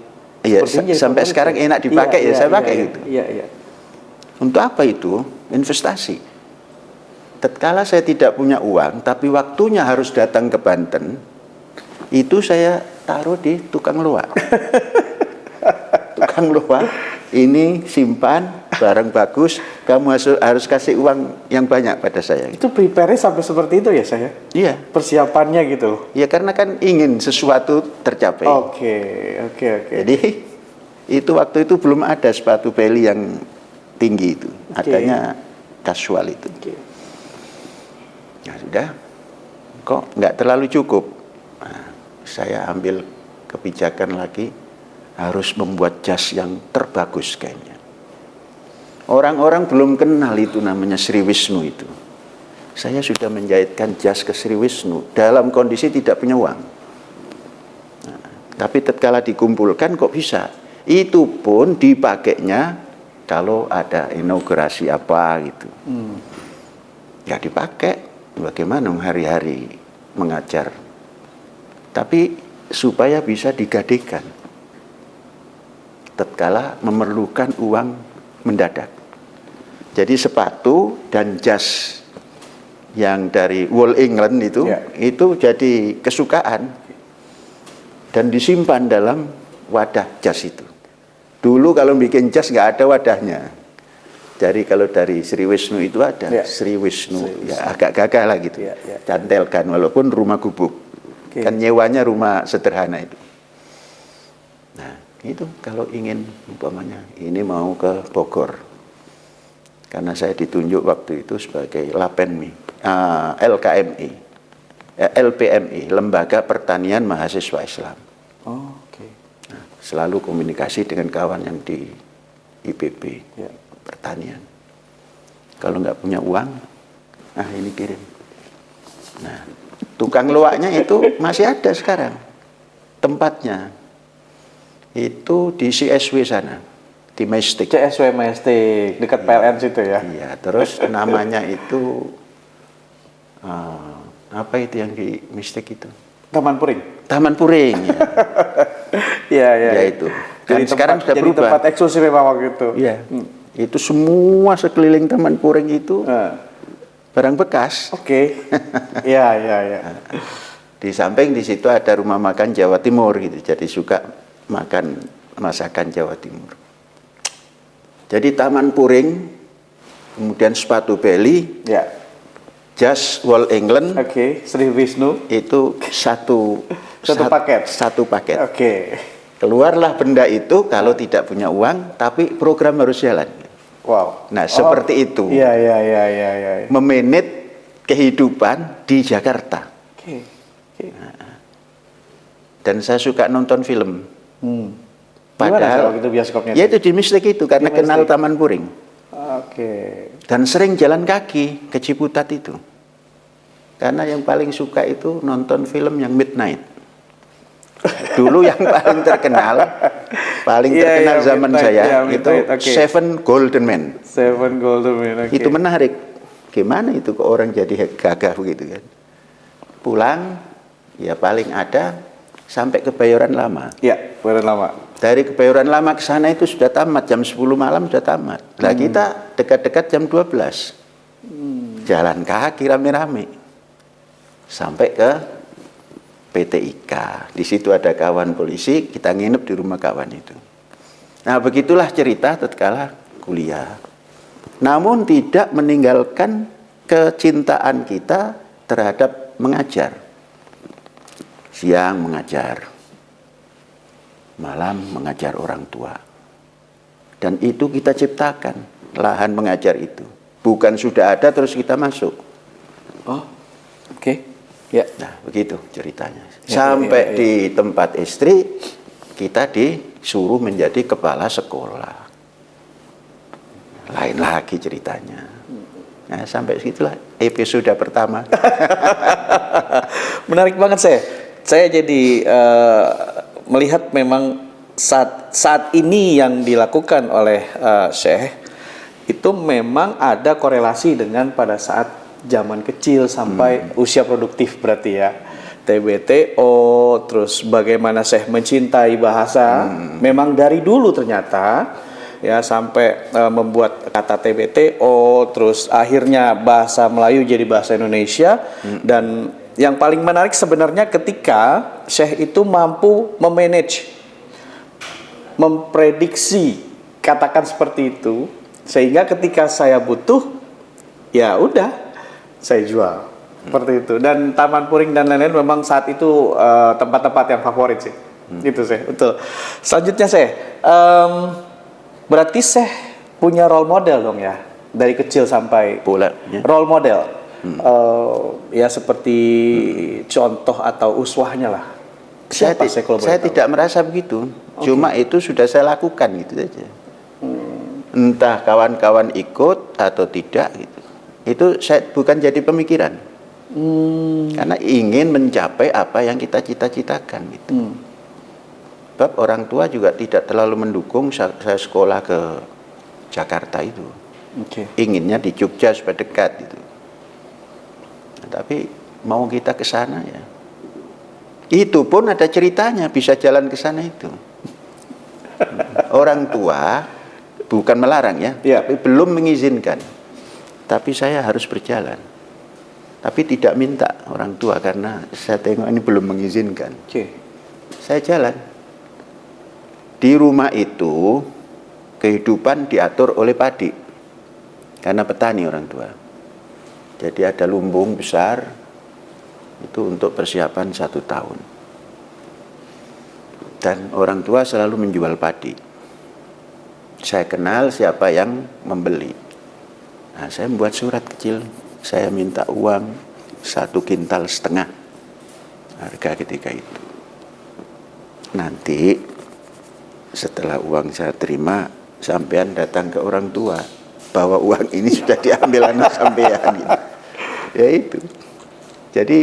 Iya, sampai sekarang enak dipakai saya pakai gitu. Iya. Untuk apa itu? Investasi. Tatkala saya tidak punya uang, tapi waktunya harus datang ke Banten, itu saya taruh di tukang loak. Tukang loak, ini simpan, barang bagus, kamu harus kasih uang yang banyak pada saya. Itu prepare sampai seperti itu ya saya? Iya. Persiapannya gitu? Ya karena kan ingin sesuatu tercapai. Oke. Jadi itu waktu itu belum ada sepatu Bali yang tinggi itu. Adanya kasual itu. Oke. Nah sudah, kok nggak terlalu cukup. Nah, saya ambil kebijakan lagi, harus membuat jas yang terbagus kayaknya. Orang-orang belum kenal itu namanya Sri Wisnu itu. Saya sudah menjahitkan jas ke Sri Wisnu dalam kondisi tidak punya uang. Nah, tapi tatkala dikumpulkan kok bisa. Itu pun dipakainya kalau ada inaugurasi apa gitu. Ya dipakai. Bagaimana hari-hari mengajar. Tapi supaya bisa digadekan. Tatkala memerlukan uang mendadak. Jadi sepatu dan jas yang dari Wool England itu jadi kesukaan dan disimpan dalam wadah jas itu. Dulu kalau bikin jas nggak ada wadahnya, Jadi kalau dari Sri Wisnu itu ada Ya. Sri Wisnu, Sri Wisnu. ya agak gagah lah gitu. Ya, ya. Cantelkan walaupun rumah gubuk. Oke. Kan nyewanya rumah sederhana itu. Nah, itu kalau ingin umpamanya ini mau ke Bogor. Karena saya ditunjuk waktu itu sebagai LAPENMI, LKMI, LPMI, Lembaga Pertanian Mahasiswa Islam. Oh, oke. Nah, selalu komunikasi dengan kawan yang di IPB, Ya. pertanian. Kalau nggak punya uang, ini kirim. Nah, tukang loaknya itu masih ada sekarang. Tempatnya itu di CSW sana, di Majestic. CSW Majestic, dekat PLN situ ya? Iya, terus namanya itu apa itu yang di Majestic itu? Taman Puring? Taman Puring. Ya. Iya, iya. Ya itu. Kan sekarang sudah berubah. Jadi tempat eksklusif memang waktu itu. Iya. Itu semua sekeliling Taman Puring itu barang bekas. Oke. Iya, iya, iya. Di samping di situ ada rumah makan Jawa Timur gitu. Jadi suka makan masakan Jawa Timur. Jadi Taman Puring, kemudian sepatu Beli, Ya. jas Wall England, Oke, Sri Wisnu. itu satu paket. Satu paket. Oke. Keluarlah benda itu kalau tidak punya uang, tapi program harus jalan. Wow. Nah, seperti itu. Iya, iya, iya, iya, iya. Memanage kehidupan di Jakarta. Oke. Oke. Dan saya suka nonton film. Gimana Padahal kalau gitu bioskopnya? ya itu di Majestic itu karena Di kenal Majestic. Taman Puring. Oke. Dan sering jalan kaki ke Ciputat itu. Karena yang paling suka itu nonton film yang Midnight. Dulu yang paling terkenal zaman Midnight, saya ya, itu Midnight, oke. Seven Golden Men. Seven Golden Men. Oke. Itu menarik. Gimana itu kok orang jadi gagah begitu kan? Pulang, ya paling ada sampai Kebayoran Lama. Ya, baru lama. Dari Kebayoran Lama ke sana itu sudah tamat, jam 10 malam sudah tamat. Nah kita dekat-dekat jam 12. Jalan kaki rame-rame. Sampai ke PT IKA. Di situ ada kawan polisi, kita nginep di rumah kawan itu. Nah begitulah cerita tatkala kuliah. Namun tidak meninggalkan kecintaan kita terhadap mengajar. Siang mengajar, malam mengajar orang tua. Dan itu kita ciptakan, lahan mengajar itu. Bukan sudah ada terus kita masuk. Oh, oke. Ya. Nah, begitu ceritanya. Ya, Sampai ya, ya. di tempat istri, kita disuruh menjadi kepala sekolah. Lain lagi ceritanya. Nah, sampai segitulah episode pertama. Menarik banget saya jadi melihat memang saat ini yang dilakukan oleh Syekh itu memang ada korelasi dengan pada saat zaman kecil sampai usia produktif berarti ya. TBTO, terus bagaimana Syekh mencintai bahasa, memang dari dulu ternyata ya sampai membuat kata TBTO, terus akhirnya bahasa Melayu jadi bahasa Indonesia. Dan yang paling menarik sebenarnya ketika Syekh itu mampu memanage, memprediksi, katakan seperti itu, sehingga ketika saya butuh, ya udah saya jual seperti itu. Dan Taman Puring dan lain-lain memang saat itu tempat-tempat yang favorit sih. Itu sih, betul. Selanjutnya berarti Syekh punya role model dong ya dari kecil sampai Bola, ya. role model. Ya seperti contoh atau uswahnya lah. Siapa Syekh kalau boleh saya tahu? tidak merasa begitu. Cuma itu sudah saya lakukan gitu saja. Entah kawan-kawan ikut atau tidak gitu. Itu saya bukan jadi pemikiran. Karena ingin mencapai apa yang kita cita-citakan gitu. Sebab orang tua juga tidak terlalu mendukung saya sekolah ke Jakarta itu. Oke. Inginnya di Jogja supaya dekat gitu. Nah, tapi mau kita ke sana ya. Itu pun ada ceritanya bisa jalan ke sana itu. Orang tua bukan melarang ya, Ya. tapi belum mengizinkan. Tapi saya harus berjalan. Tapi tidak minta orang tua karena saya tengok ini belum mengizinkan. Oke. Saya jalan. Di rumah itu kehidupan diatur oleh Padi. karena petani orang tua. Jadi ada lumbung besar itu untuk persiapan 1 tahun. Dan orang tua selalu menjual padi. Saya kenal siapa yang membeli. Nah, saya membuat surat kecil. Saya minta uang 1,5 kintal harga ketika itu. Nanti setelah uang saya terima, sampean datang ke orang tua bahwa uang ini sudah diambil anak sampean. Gitu. Ya itu. Jadi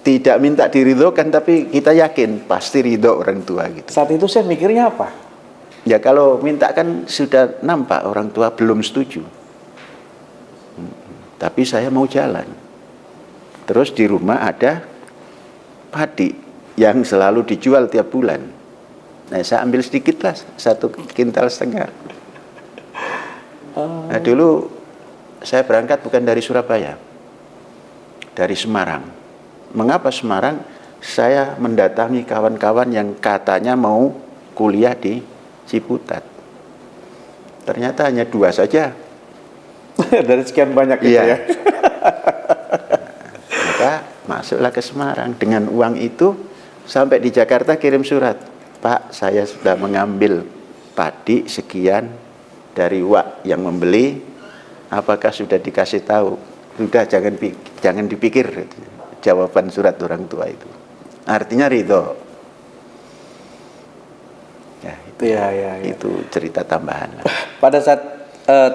tidak minta diridhokan, tapi kita yakin pasti ridho orang tua gitu. Saat itu saya mikirnya apa? Ya kalau minta kan sudah nampak orang tua belum setuju. Tapi saya mau jalan. Terus di rumah ada padi yang selalu dijual tiap bulan. Nah, saya ambil sedikit lah, 1,5 kintal. Nah, dulu saya berangkat bukan dari Surabaya, dari Semarang. Mengapa Semarang? Saya mendatangi kawan-kawan yang katanya mau kuliah di Ciputat. Ternyata hanya 2 saja. Dari sekian banyak gitu ya. Maka masuklah ke Semarang. Dengan uang itu sampai di Jakarta kirim surat. Pak, saya sudah mengambil padi sekian dari Wak yang membeli. Apakah sudah dikasih tahu? Sudah, jangan dipikir. Jawaban surat orang tua itu. Artinya ridho. Ya, itu cerita tambahan. Pada saat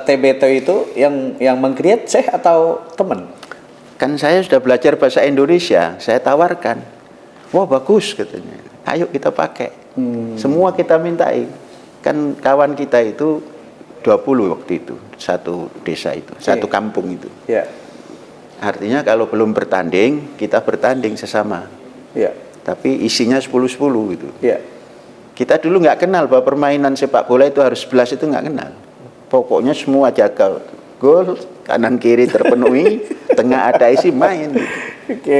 TBT itu yang meng-create Syekh atau teman? Kan saya sudah belajar bahasa Indonesia, saya tawarkan. Wah, bagus katanya. Ayo kita pakai. Semua kita mintai. Kan kawan kita itu 20 waktu itu, satu desa itu, satu kampung itu. Ya. Artinya kalau belum bertanding, kita bertanding sesama. Ya. Tapi isinya 10-10 gitu. Ya. Kita dulu nggak kenal bahwa permainan sepak bola itu harus 11, itu nggak kenal. Pokoknya semua jaga gol, kanan kiri terpenuhi, tengah ada isi main. Oke.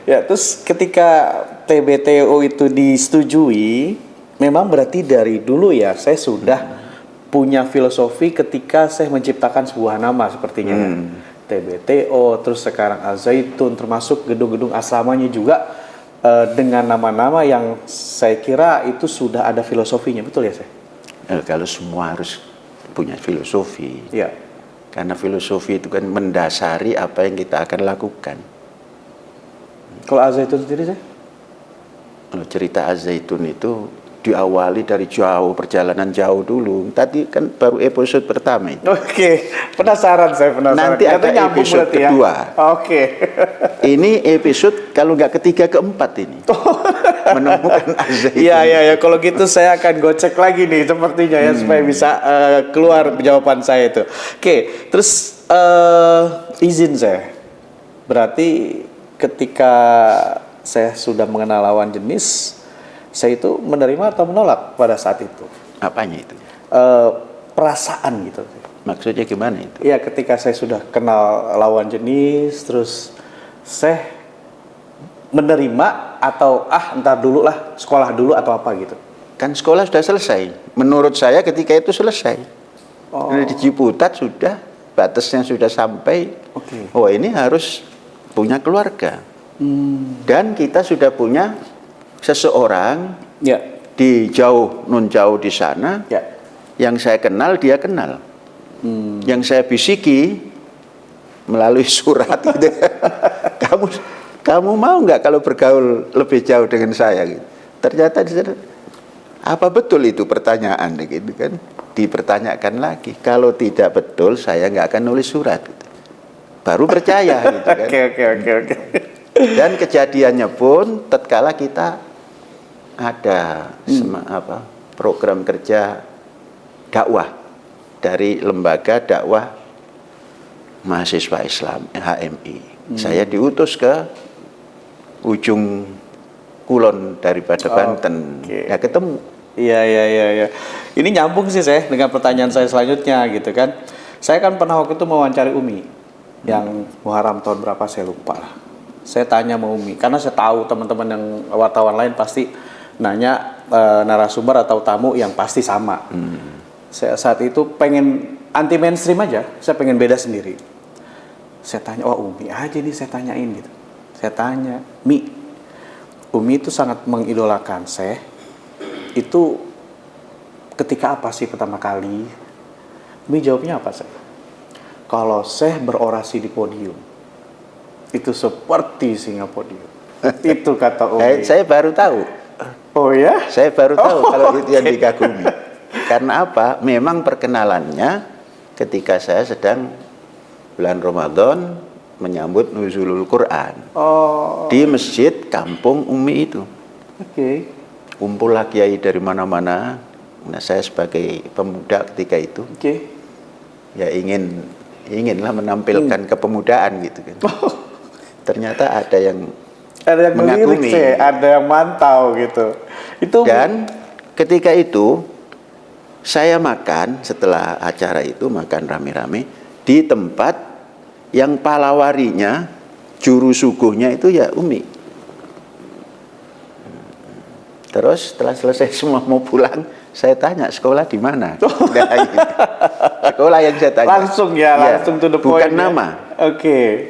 Ya, terus ketika TBTO itu disetujui, memang berarti dari dulu ya saya sudah punya filosofi ketika saya menciptakan sebuah nama sepertinya. TBTO, terus sekarang Al-Zaitun, termasuk gedung-gedung asramanya juga dengan nama-nama yang saya kira itu sudah ada filosofinya, betul ya saya? Kalau semua harus punya filosofi. Ya. Karena filosofi itu kan mendasari apa yang kita akan lakukan. Kalau Al-Zaitun sendiri saya? Kalau cerita Al-Zaitun itu diawali dari jauh, perjalanan jauh dulu. Tadi kan baru episode pertama itu. Oke, penasaran. Nanti ada episode kedua. Ya? Oke. Ini episode kalau nggak ketiga, keempat ini. Menemukan Al-Zaitun. Iya. Kalau gitu saya akan gocek lagi nih sepertinya ya supaya bisa keluar jawaban saya itu. Oke, terus izin saya. Berarti ketika saya sudah mengenal lawan jenis, saya itu menerima atau menolak pada saat itu? Apanya itu? Perasaan gitu. Maksudnya gimana itu? Iya, ketika saya sudah kenal lawan jenis, terus saya menerima atau entar dulu lah, sekolah dulu atau apa gitu. Kan sekolah sudah selesai. Menurut saya ketika itu selesai. Di Ciputat sudah, batasnya sudah sampai. Oh, ini harus punya keluarga. Dan kita sudah punya seseorang di non jauh di sana, yang saya kenal dia kenal, yang saya bisiki melalui surat gitu. kamu mau nggak kalau bergaul lebih jauh dengan saya gitu. Ternyata di sana, apa betul itu pertanyaan gitu kan, dipertanyakan lagi. Kalau tidak betul saya nggak akan nulis surat gitu. Baru percaya gitu kan. Oke. Dan kejadiannya pun tatkala kita ada program kerja dakwah dari lembaga dakwah mahasiswa Islam HMI. Saya diutus ke ujung kulon daripada Banten. Ya ketemu. Iya. Ini nyambung sih saya dengan pertanyaan saya selanjutnya gitu kan. Saya kan pernah waktu itu mewawancari Umi yang Muharram tahun berapa saya lupa lah. Saya tanya sama Umi karena saya tahu teman-teman yang wartawan lain pasti nanya narasumber atau tamu yang pasti sama. Saya saat itu pengen anti mainstream aja, saya pengen beda sendiri. Saya tanya, Umi aja nih saya tanyain gitu. Saya tanya, Umi itu sangat mengidolakan Syekh. Itu ketika apa sih pertama kali? Umi jawabnya apa, Syekh? Kalau Syekh berorasi di podium, itu seperti singa podium. Itu kata Umi. Saya baru tahu. Oh ya? Saya baru tahu kalau itu yang dikagumi. Karena apa? Memang perkenalannya ketika saya sedang bulan Ramadan menyambut Nuzulul Quran di masjid kampung Umi itu. Kumpullah kiai dari mana-mana. Nah, saya sebagai pemuda ketika itu, ya inginlah menampilkan kepemudaan gitu kan. Ternyata ada yang mengagumi, ada yang mantau gitu. Dan ketika itu saya makan setelah acara itu, makan rame-rame di tempat yang palawarinya, juru suguhnya itu ya Umi. Terus setelah selesai semua mau pulang, saya tanya sekolah di mana? Nah, gitu. Sekolah yang saya tanya. Langsung langsung to the point. Bukan nama.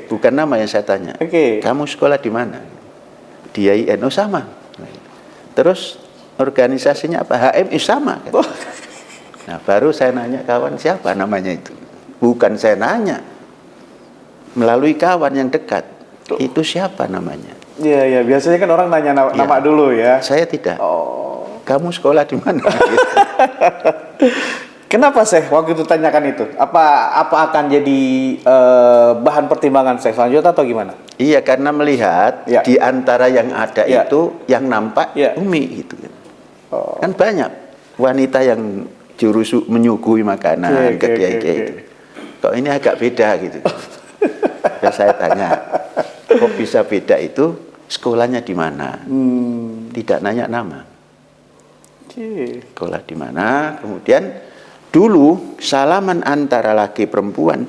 Bukan nama yang saya tanya. Kamu sekolah di mana? Di INO sama. Terus organisasinya apa? HMI sama. Kan? Nah, baru saya nanya kawan siapa namanya itu. Bukan saya nanya. Melalui kawan yang dekat. Itu siapa namanya? Iya, biasanya kan orang nanya nama dulu ya. Saya tidak. Kamu sekolah di mana? Gitu. Kenapa Syekh waktu itu tanyakan itu? Apa akan jadi bahan pertimbangan Syekh selanjutnya atau gimana? Iya, karena melihat di antara yang ada itu yang nampak Umi gitu kan. Kan banyak wanita yang menyuguhi makanan ke kiai-kiai itu. Kok ini agak beda gitu. Dan saya tanya, kok bisa beda itu? Sekolahnya di mana? Tidak nanya nama. Sekolah di mana? Kemudian dulu salaman antara laki perempuan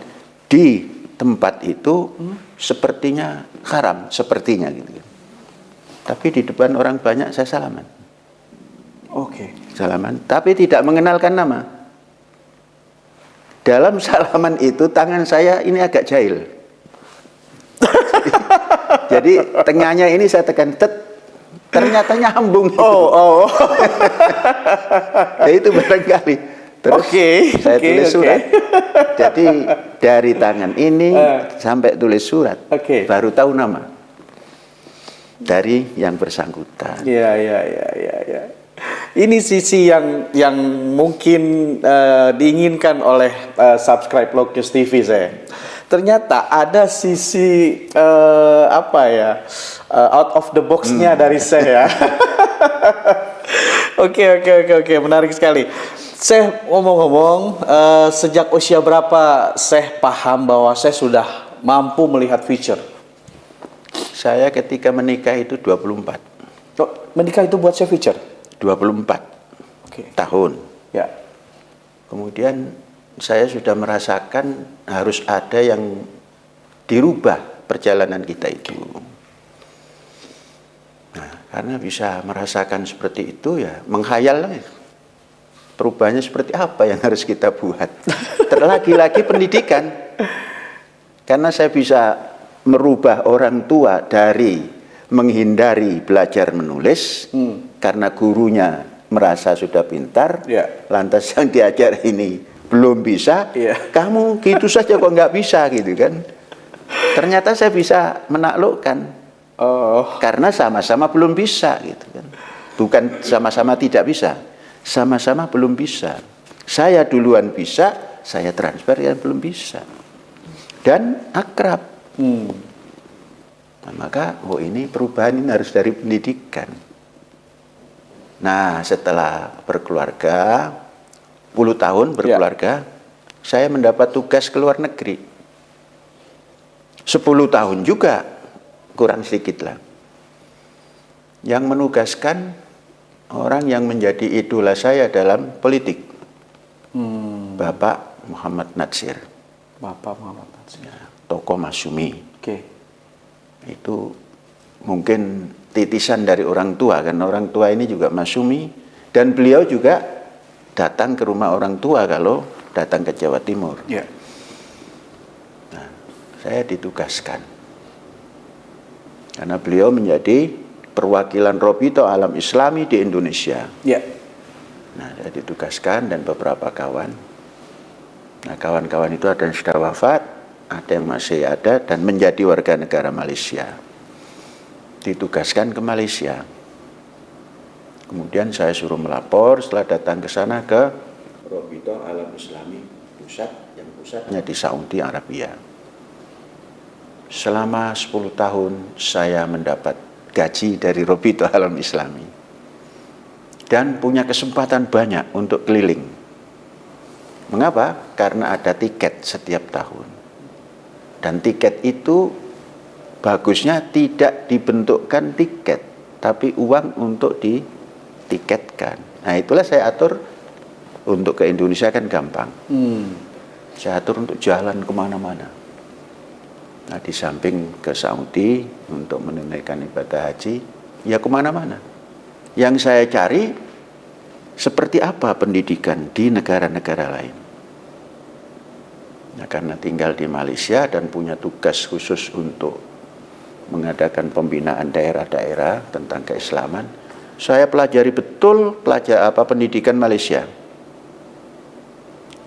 di tempat itu sepertinya haram, sepertinya gitu. Tapi di depan orang banyak saya salaman. Salaman, tapi tidak mengenalkan nama. Dalam salaman itu tangan saya ini agak jahil. Jadi tengahnya ini saya tekan ternyata nyambung. Ya itu barangkali. Terus saya tulis surat. Jadi dari tangan ini sampai tulis surat, baru tahu nama dari yang bersangkutan. Iya. Ini sisi yang mungkin diinginkan oleh subscribe Lognews TV saya. Ternyata ada sisi out of the box-nya dari saya. Oke, menarik sekali. Syekh ngomong-ngomong, sejak usia berapa Syekh paham bahwa Syekh sudah mampu melihat future? Saya ketika menikah itu 24. Menikah itu buat Syekh future? 24 tahun. Ya. Kemudian saya sudah merasakan harus ada yang dirubah perjalanan kita itu. Nah, karena bisa merasakan seperti itu ya menghayal lah. Perubahannya seperti apa yang harus kita buat. Terlagi-lagi pendidikan. Karena saya bisa merubah orang tua dari menghindari belajar menulis karena gurunya merasa sudah pintar, lantas yang diajar ini belum bisa, kamu gitu saja kok nggak bisa gitu kan. Ternyata saya bisa menaklukkan karena sama-sama belum bisa gitu kan. Bukan sama-sama tidak bisa, sama-sama belum bisa. Saya duluan bisa, saya transfer yang belum bisa dan akrab. Nah, maka ini perubahan ini harus dari pendidikan. Nah, setelah berkeluarga, 10 tahun berkeluarga, saya mendapat tugas ke luar negeri. 10 tahun juga, kurang sedikit lah. Yang menugaskan orang yang menjadi idola saya dalam politik. Bapak Muhammad Natsir. Ya, tokoh Masyumi. Itu mungkin titisan dari orang tua, karena orang tua ini juga Masyumi, dan beliau juga datang ke rumah orang tua kalau datang ke Jawa Timur. Ya. Nah, saya ditugaskan karena beliau menjadi perwakilan Robito Alam Islami di Indonesia. Ya. Nah, saya ditugaskan dan beberapa kawan. Nah, kawan-kawan itu ada yang sudah wafat, ada yang masih ada dan menjadi warga negara Malaysia. Ditugaskan ke Malaysia. Kemudian saya suruh melapor setelah datang ke sana ke Robito Alam Islami pusat, yang pusatnya di Saudi Arabia. Selama 10 tahun saya mendapat gaji dari Robito Alam Islami dan punya kesempatan banyak untuk keliling. Mengapa? Karena ada tiket setiap tahun. Dan tiket itu bagusnya tidak dibentukkan tiket, tapi uang untuk ditiketkan. Nah, itulah saya atur untuk ke Indonesia kan gampang. Saya atur untuk jalan kemana-mana. Nah, di samping ke Saudi untuk menunaikan ibadah haji, ya kemana-mana. Yang saya cari seperti apa pendidikan di negara-negara lain. Nah, karena tinggal di Malaysia dan punya tugas khusus untuk mengadakan pembinaan daerah-daerah tentang keislaman, saya pelajari betul pendidikan Malaysia.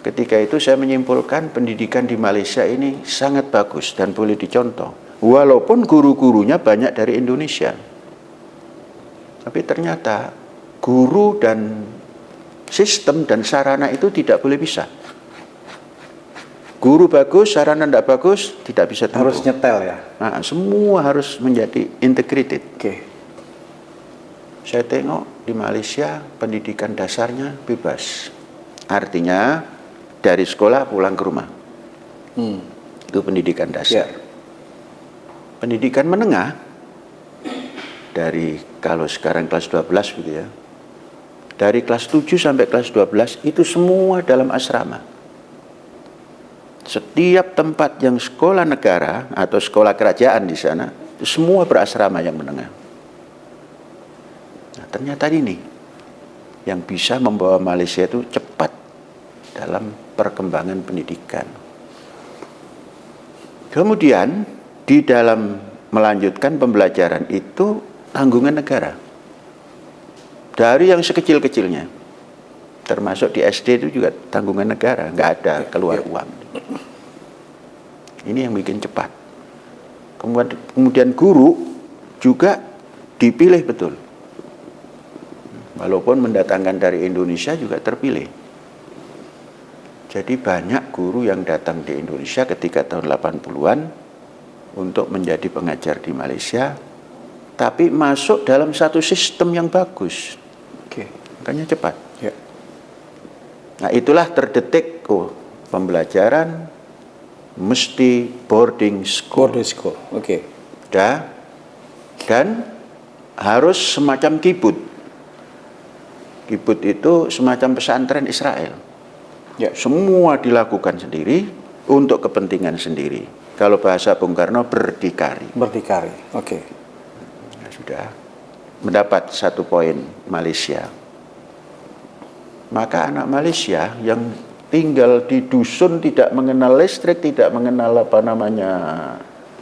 Ketika itu saya menyimpulkan pendidikan di Malaysia ini sangat bagus dan boleh dicontoh. Walaupun guru-gurunya banyak dari Indonesia. Tapi ternyata guru dan sistem dan sarana itu tidak boleh bisa. Guru bagus, sarana tidak bagus, tidak bisa tumbuh. Harus nyetel ya? Nah, semua harus menjadi integrated. Oke. Saya tengok di Malaysia pendidikan dasarnya bebas. Artinya dari sekolah pulang ke rumah. Itu pendidikan dasar. Ya. Pendidikan menengah, dari kalau sekarang kelas 12 gitu ya, dari kelas 7 sampai kelas 12 itu semua dalam asrama. Setiap tempat yang sekolah negara atau sekolah kerajaan di sana, itu semua berasrama yang menengah. Nah, ternyata ini yang bisa membawa Malaysia itu cepat dalam perkembangan pendidikan. Kemudian di dalam melanjutkan pembelajaran itu tanggungan negara. Dari yang sekecil-kecilnya, termasuk di SD itu juga tanggungan negara, nggak ada keluar uang. Ini yang bikin cepat. Kemudian guru juga dipilih betul. Walaupun mendatangkan dari Indonesia juga terpilih. Jadi banyak guru yang datang di Indonesia ketika tahun 80-an untuk menjadi pengajar di Malaysia, tapi masuk dalam satu sistem yang bagus. Oke. Makanya cepat. Ya. Nah, itulah terdetik pembelajaran mesti boarding school. Boarding school. Oke. Dan harus semacam kibut. Kibut itu semacam pesantren Israel. Ya. Semua dilakukan sendiri untuk kepentingan sendiri. Kalau bahasa Bung Karno berdikari. Berdikari. Oke. Nah, sudah mendapat 1 poin Malaysia. Maka anak Malaysia yang tinggal di dusun, tidak mengenal listrik, tidak mengenal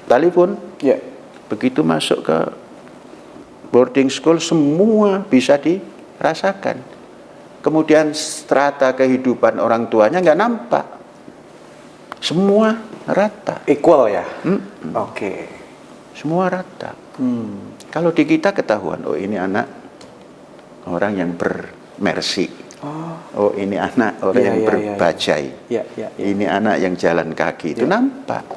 telepon, Ya. begitu masuk ke boarding school semua bisa dirasakan. Kemudian strata kehidupan orang tuanya nggak nampak, semua rata. Equal ya. Oke. Semua rata. Kalau di kita ketahuan, oh ini anak orang yang bermersi. Oh ini anak orang yang berbajai. Ya. Ini anak yang jalan kaki. Itu nampak.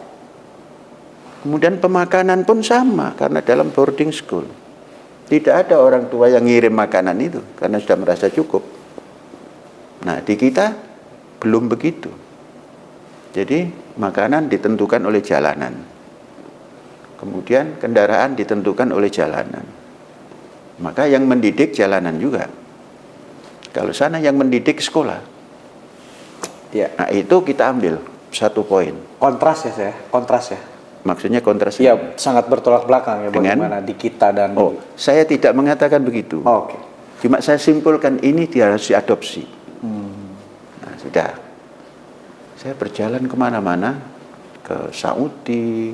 Kemudian pemakanan pun sama, karena dalam boarding school tidak ada orang tua yang ngirim makanan itu karena sudah merasa cukup. Nah, di kita belum begitu. Jadi makanan ditentukan oleh jalanan. Kemudian kendaraan ditentukan oleh jalanan. Maka yang mendidik jalanan juga. Kalau sana yang mendidik sekolah. Ya. Nah, itu kita ambil 1 poin. Kontras ya saya. Kontras ya. Maksudnya kontras. Ya, sangat bertolak belakang ya dengan bagaimana di kita dan saya tidak mengatakan begitu. Oke. Cuma saya simpulkan ini dia harus diadopsi. Nah, sudah. Saya berjalan kemana-mana, ke Saudi,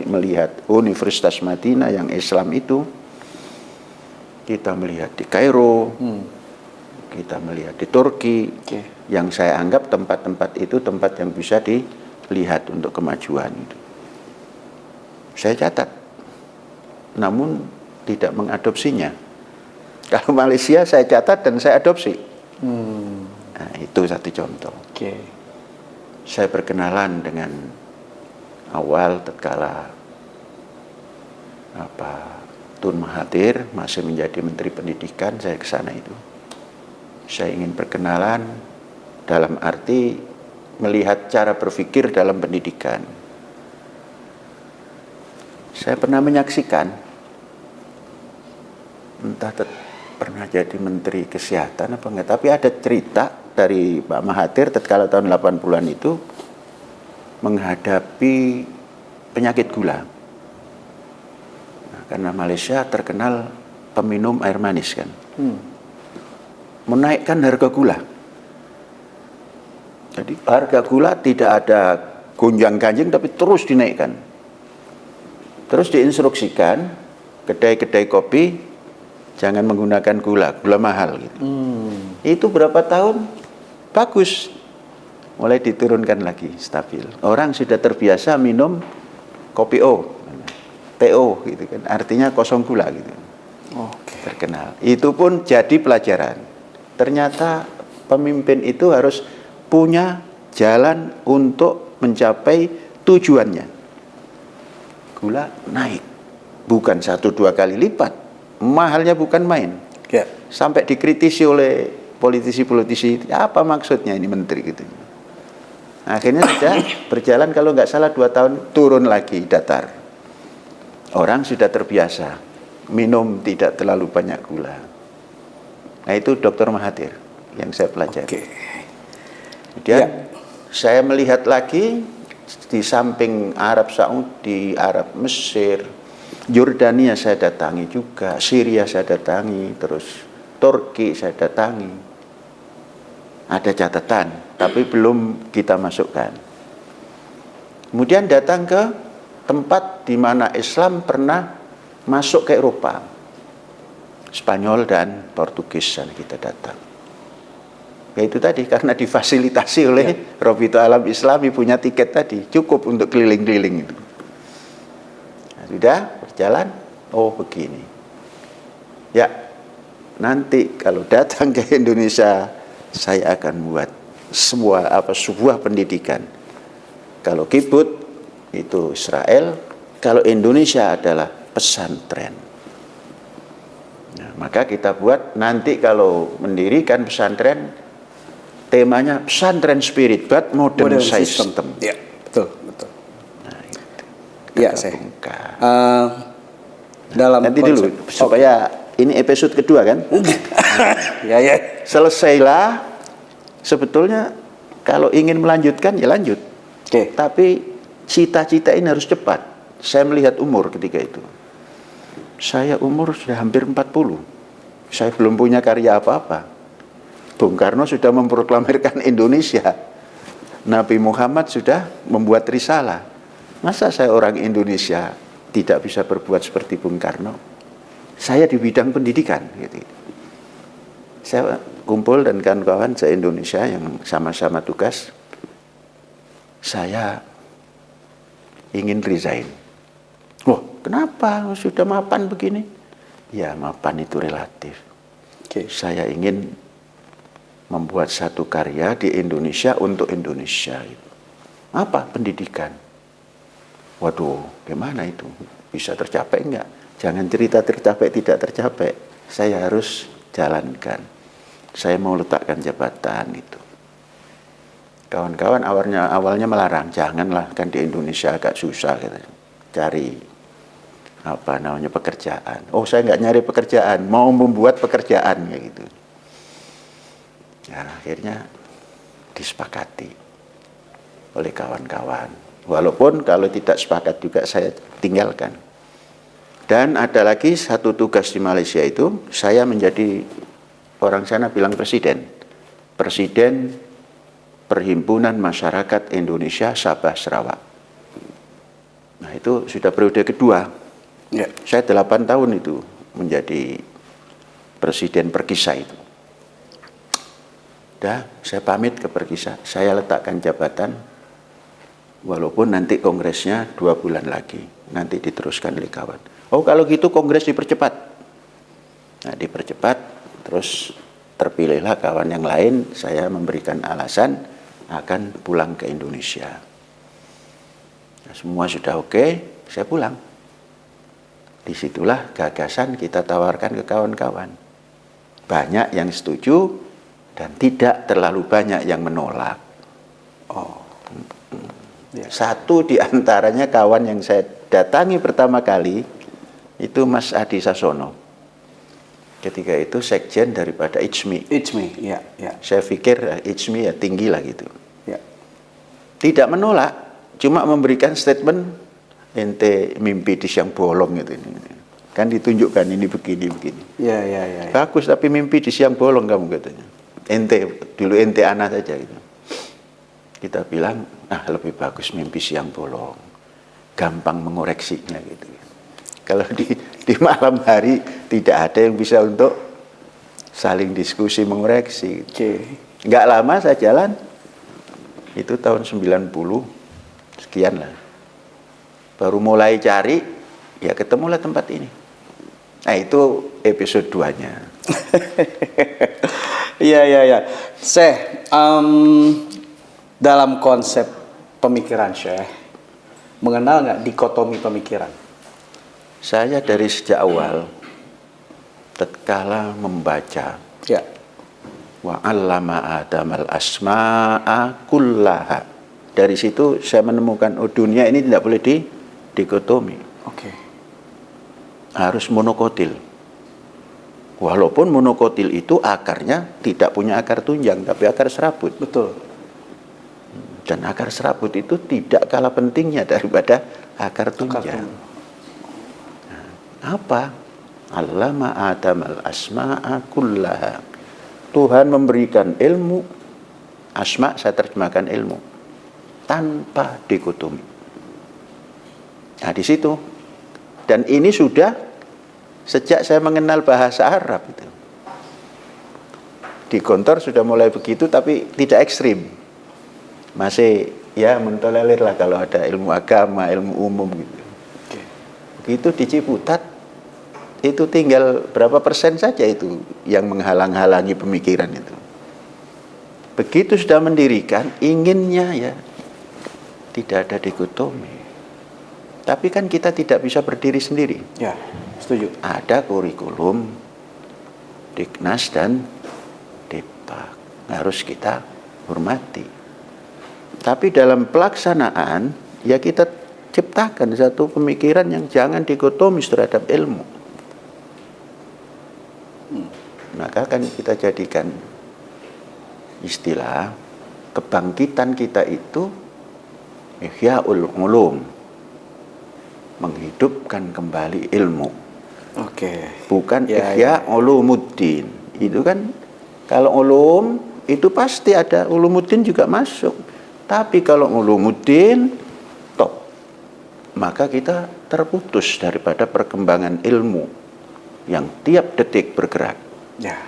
melihat Universitas Madinah yang Islam itu. Kita melihat di Kairo, kita melihat di Turki, yang saya anggap tempat-tempat itu tempat yang bisa dilihat untuk kemajuan itu. Saya catat, namun tidak mengadopsinya. Kalau Malaysia saya catat dan saya adopsi. Nah, itu satu contoh. Saya berkenalan dengan awal tatkala Tun Mahathir masih menjadi Menteri Pendidikan, saya ke sana itu. Saya ingin berkenalan dalam arti melihat cara berpikir dalam pendidikan. Saya pernah menyaksikan, entah pernah jadi Menteri Kesehatan apa enggak, tapi ada cerita dari Pak Mahathir tatkala tahun 80-an itu menghadapi penyakit gula. Nah, karena Malaysia terkenal peminum air manis kan. Menaikkan harga gula. Jadi harga gula tidak ada gonjang-ganjing tapi terus dinaikkan. Terus diinstruksikan kedai-kedai kopi jangan menggunakan gula mahal gitu. Itu berapa tahun bagus, mulai diturunkan lagi stabil. Orang sudah terbiasa minum kopi TO gitu kan, artinya kosong gula gitu. Terkenal. Itu pun jadi pelajaran. Ternyata pemimpin itu harus punya jalan untuk mencapai tujuannya. Gula naik, bukan 1-2 kali lipat. Mahalnya bukan main. Sampai dikritisi oleh politisi-politisi, apa maksudnya ini menteri gitu. Akhirnya sudah berjalan, kalau nggak salah 2 tahun turun lagi datar. Orang sudah terbiasa minum tidak terlalu banyak gula. Nah itu Dr. Mahathir yang saya pelajari. Kemudian saya melihat lagi di samping Arab Saudi, Arab Mesir, Yordania saya datangi juga, Syria saya datangi, terus Turki saya datangi. Ada catatan, tapi belum kita masukkan. Kemudian datang ke tempat di mana Islam pernah masuk ke Eropa. Spanyol dan Portugis sana kita datang. Ya itu tadi, karena difasilitasi oleh Rabita Alam Islami, punya tiket tadi, cukup untuk keliling-keliling itu. Nah, sudah berjalan, oh begini. Ya, nanti kalau datang ke Indonesia, saya akan buat sebuah pendidikan. Kalau Kibut itu Israel, kalau Indonesia adalah pesantren. Nah, maka kita buat nanti kalau mendirikan pesantren, temanya pesantren spirit but modern system. Ya, betul. Nah, itu. Ya, dalam nanti dulu supaya ini episode kedua kan. ya. Selesailah. Sebetulnya kalau ingin melanjutkan ya lanjut. Tapi cita-cita ini harus cepat. Saya melihat umur ketika itu. Saya umur sudah hampir 40. Saya belum punya karya apa-apa. Bung Karno sudah memproklamirkan Indonesia. Nabi Muhammad sudah membuat risalah. Masa saya orang Indonesia tidak bisa berbuat seperti Bung Karno? Saya di bidang pendidikan. Gitu. Saya kumpul dan kawan-kawan se-Indonesia yang sama-sama tugas. Saya ingin resign. Loh, kenapa? Sudah mapan begini? Ya, mapan itu relatif. Saya ingin membuat satu karya di Indonesia untuk Indonesia. Apa? Pendidikan. Waduh, gimana itu? Bisa tercapai enggak? Jangan cerita tercapai, tidak tercapai. Saya harus jalankan. Saya mau letakkan jabatan itu. Kawan-kawan awalnya melarang, janganlah, kan di Indonesia agak susah gitu. Cari pekerjaan. Oh, saya nggak nyari pekerjaan, mau membuat pekerjaan kayak gitu. Ya, akhirnya disepakati oleh kawan-kawan. Walaupun kalau tidak sepakat juga saya tinggalkan. Dan ada lagi satu tugas di Malaysia itu, saya menjadi, orang sana bilang presiden Perhimpunan Masyarakat Indonesia Sabah Sarawak. Nah itu sudah periode kedua. Ya. Saya 8 tahun itu menjadi presiden Perkisa itu. Saya pamit ke Perkisa, saya letakkan jabatan, walaupun nanti kongresnya 2 bulan lagi, nanti diteruskan oleh kawan. Oh kalau gitu kongres dipercepat. Nah dipercepat, terus terpilihlah kawan yang lain, saya memberikan alasan akan pulang ke Indonesia. Nah, semua sudah oke, saya pulang. Disitulah gagasan kita tawarkan ke kawan-kawan. Banyak yang setuju dan tidak terlalu banyak yang menolak. Oh. Ya. Satu di antaranya kawan yang saya datangi pertama kali itu Mas Adi Sasono. Ketika itu sekjen daripada ICMI. ICMI, ya, ya. Saya pikir ICMI ya tinggi lah gitu. Ya. Tidak menolak, cuma memberikan statement ente mimpi di siang bolong gitu. Kan ditunjukkan ini begini. Ya. Bagus tapi mimpi di siang bolong kamu katanya. Ente anak saja gitu. Kita bilang, lebih bagus mimpi siang bolong. Gampang mengoreksinya gitu. Kalau di malam hari tidak ada yang bisa untuk saling diskusi mengoreksi. Nggak lama saya jalan, itu tahun 90 sekian lah. Baru mulai cari, ya ketemulah tempat ini. Nah itu episode 2-nya. Iya. Syekh, dalam konsep pemikiran Syekh, mengenal nggak dikotomi pemikiran? Saya dari sejak awal, tatkala membaca, Ya. wa 'allama Adamal asma'a kullaha. Dari situ saya menemukan dunia ini tidak boleh dikotomi. Oke. Harus monokotil. Walaupun monokotil itu akarnya tidak punya akar tunjang, tapi akar serabut. Betul. Dan akar serabut itu tidak kalah pentingnya daripada akar tunjang. Apa? 'Allama Adamal asma'a kullaha. Tuhan memberikan ilmu, asma saya terjemahkan ilmu, tanpa dikotomi. Nah di situ. Dan ini sudah sejak saya mengenal bahasa Arab itu. Di kantor sudah mulai begitu tapi tidak ekstrim. Masih ya mentolerir lah kalau ada ilmu agama, ilmu umum gitu. Begitu di Ciputat itu tinggal berapa persen saja itu yang menghalang-halangi pemikiran itu. Begitu sudah mendirikan, inginnya ya tidak ada dikotomi. Tapi kan kita tidak bisa berdiri sendiri. Ya, setuju. Ada kurikulum, Diknas dan Depak. Harus kita hormati. Tapi dalam pelaksanaan, ya kita ciptakan satu pemikiran yang jangan dikotomis terhadap ilmu. Maka kan kita jadikan istilah kebangkitan kita itu Ihya'ul Ulum, menghidupkan kembali ilmu. Oke. Bukan Ihya Ulumuddin. Itu kan kalau ulum itu pasti ada ulumuddin juga masuk. Tapi kalau ulumuddin top, maka kita terputus daripada perkembangan ilmu yang tiap detik bergerak. Ya.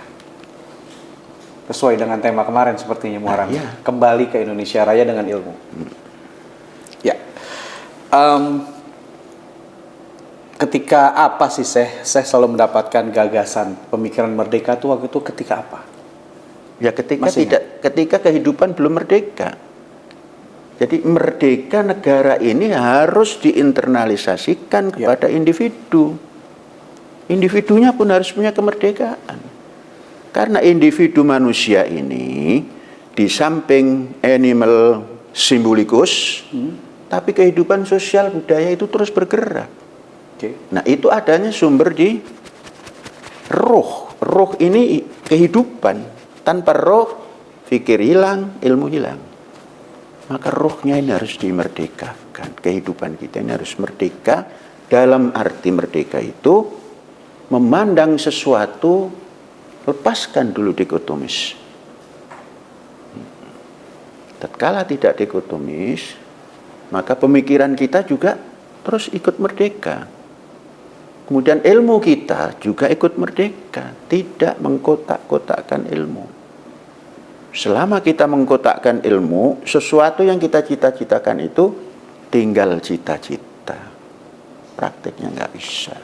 Sesuai dengan tema kemarin sepertinya Muharram. Ya. Kembali ke Indonesia Raya dengan ilmu. Ya. Ketika apa sih saya selalu mendapatkan gagasan pemikiran merdeka itu waktu itu ketika apa? Ya ketika Masih ketika kehidupan belum merdeka. Jadi merdeka negara ini harus diinternalisasikan kepada individu. Individunya pun harus punya kemerdekaan. Karena individu manusia ini di samping animal simbolikus, tapi kehidupan sosial budaya itu terus bergerak. Nah itu adanya sumber di roh. Roh ini kehidupan. Tanpa roh, fikir hilang, ilmu hilang. Maka rohnya ini harus dimerdekakan. Kehidupan kita ini harus merdeka. Dalam arti merdeka itu memandang sesuatu, lepaskan dulu dikotomis. Tatkala tidak dikotomis, maka pemikiran kita juga terus ikut merdeka. Kemudian ilmu kita juga ikut merdeka, tidak mengkotak-kotakkan ilmu. Selama kita mengkotakkan ilmu, sesuatu yang kita cita-citakan itu tinggal cita-cita. Prakteknya nggak bisa.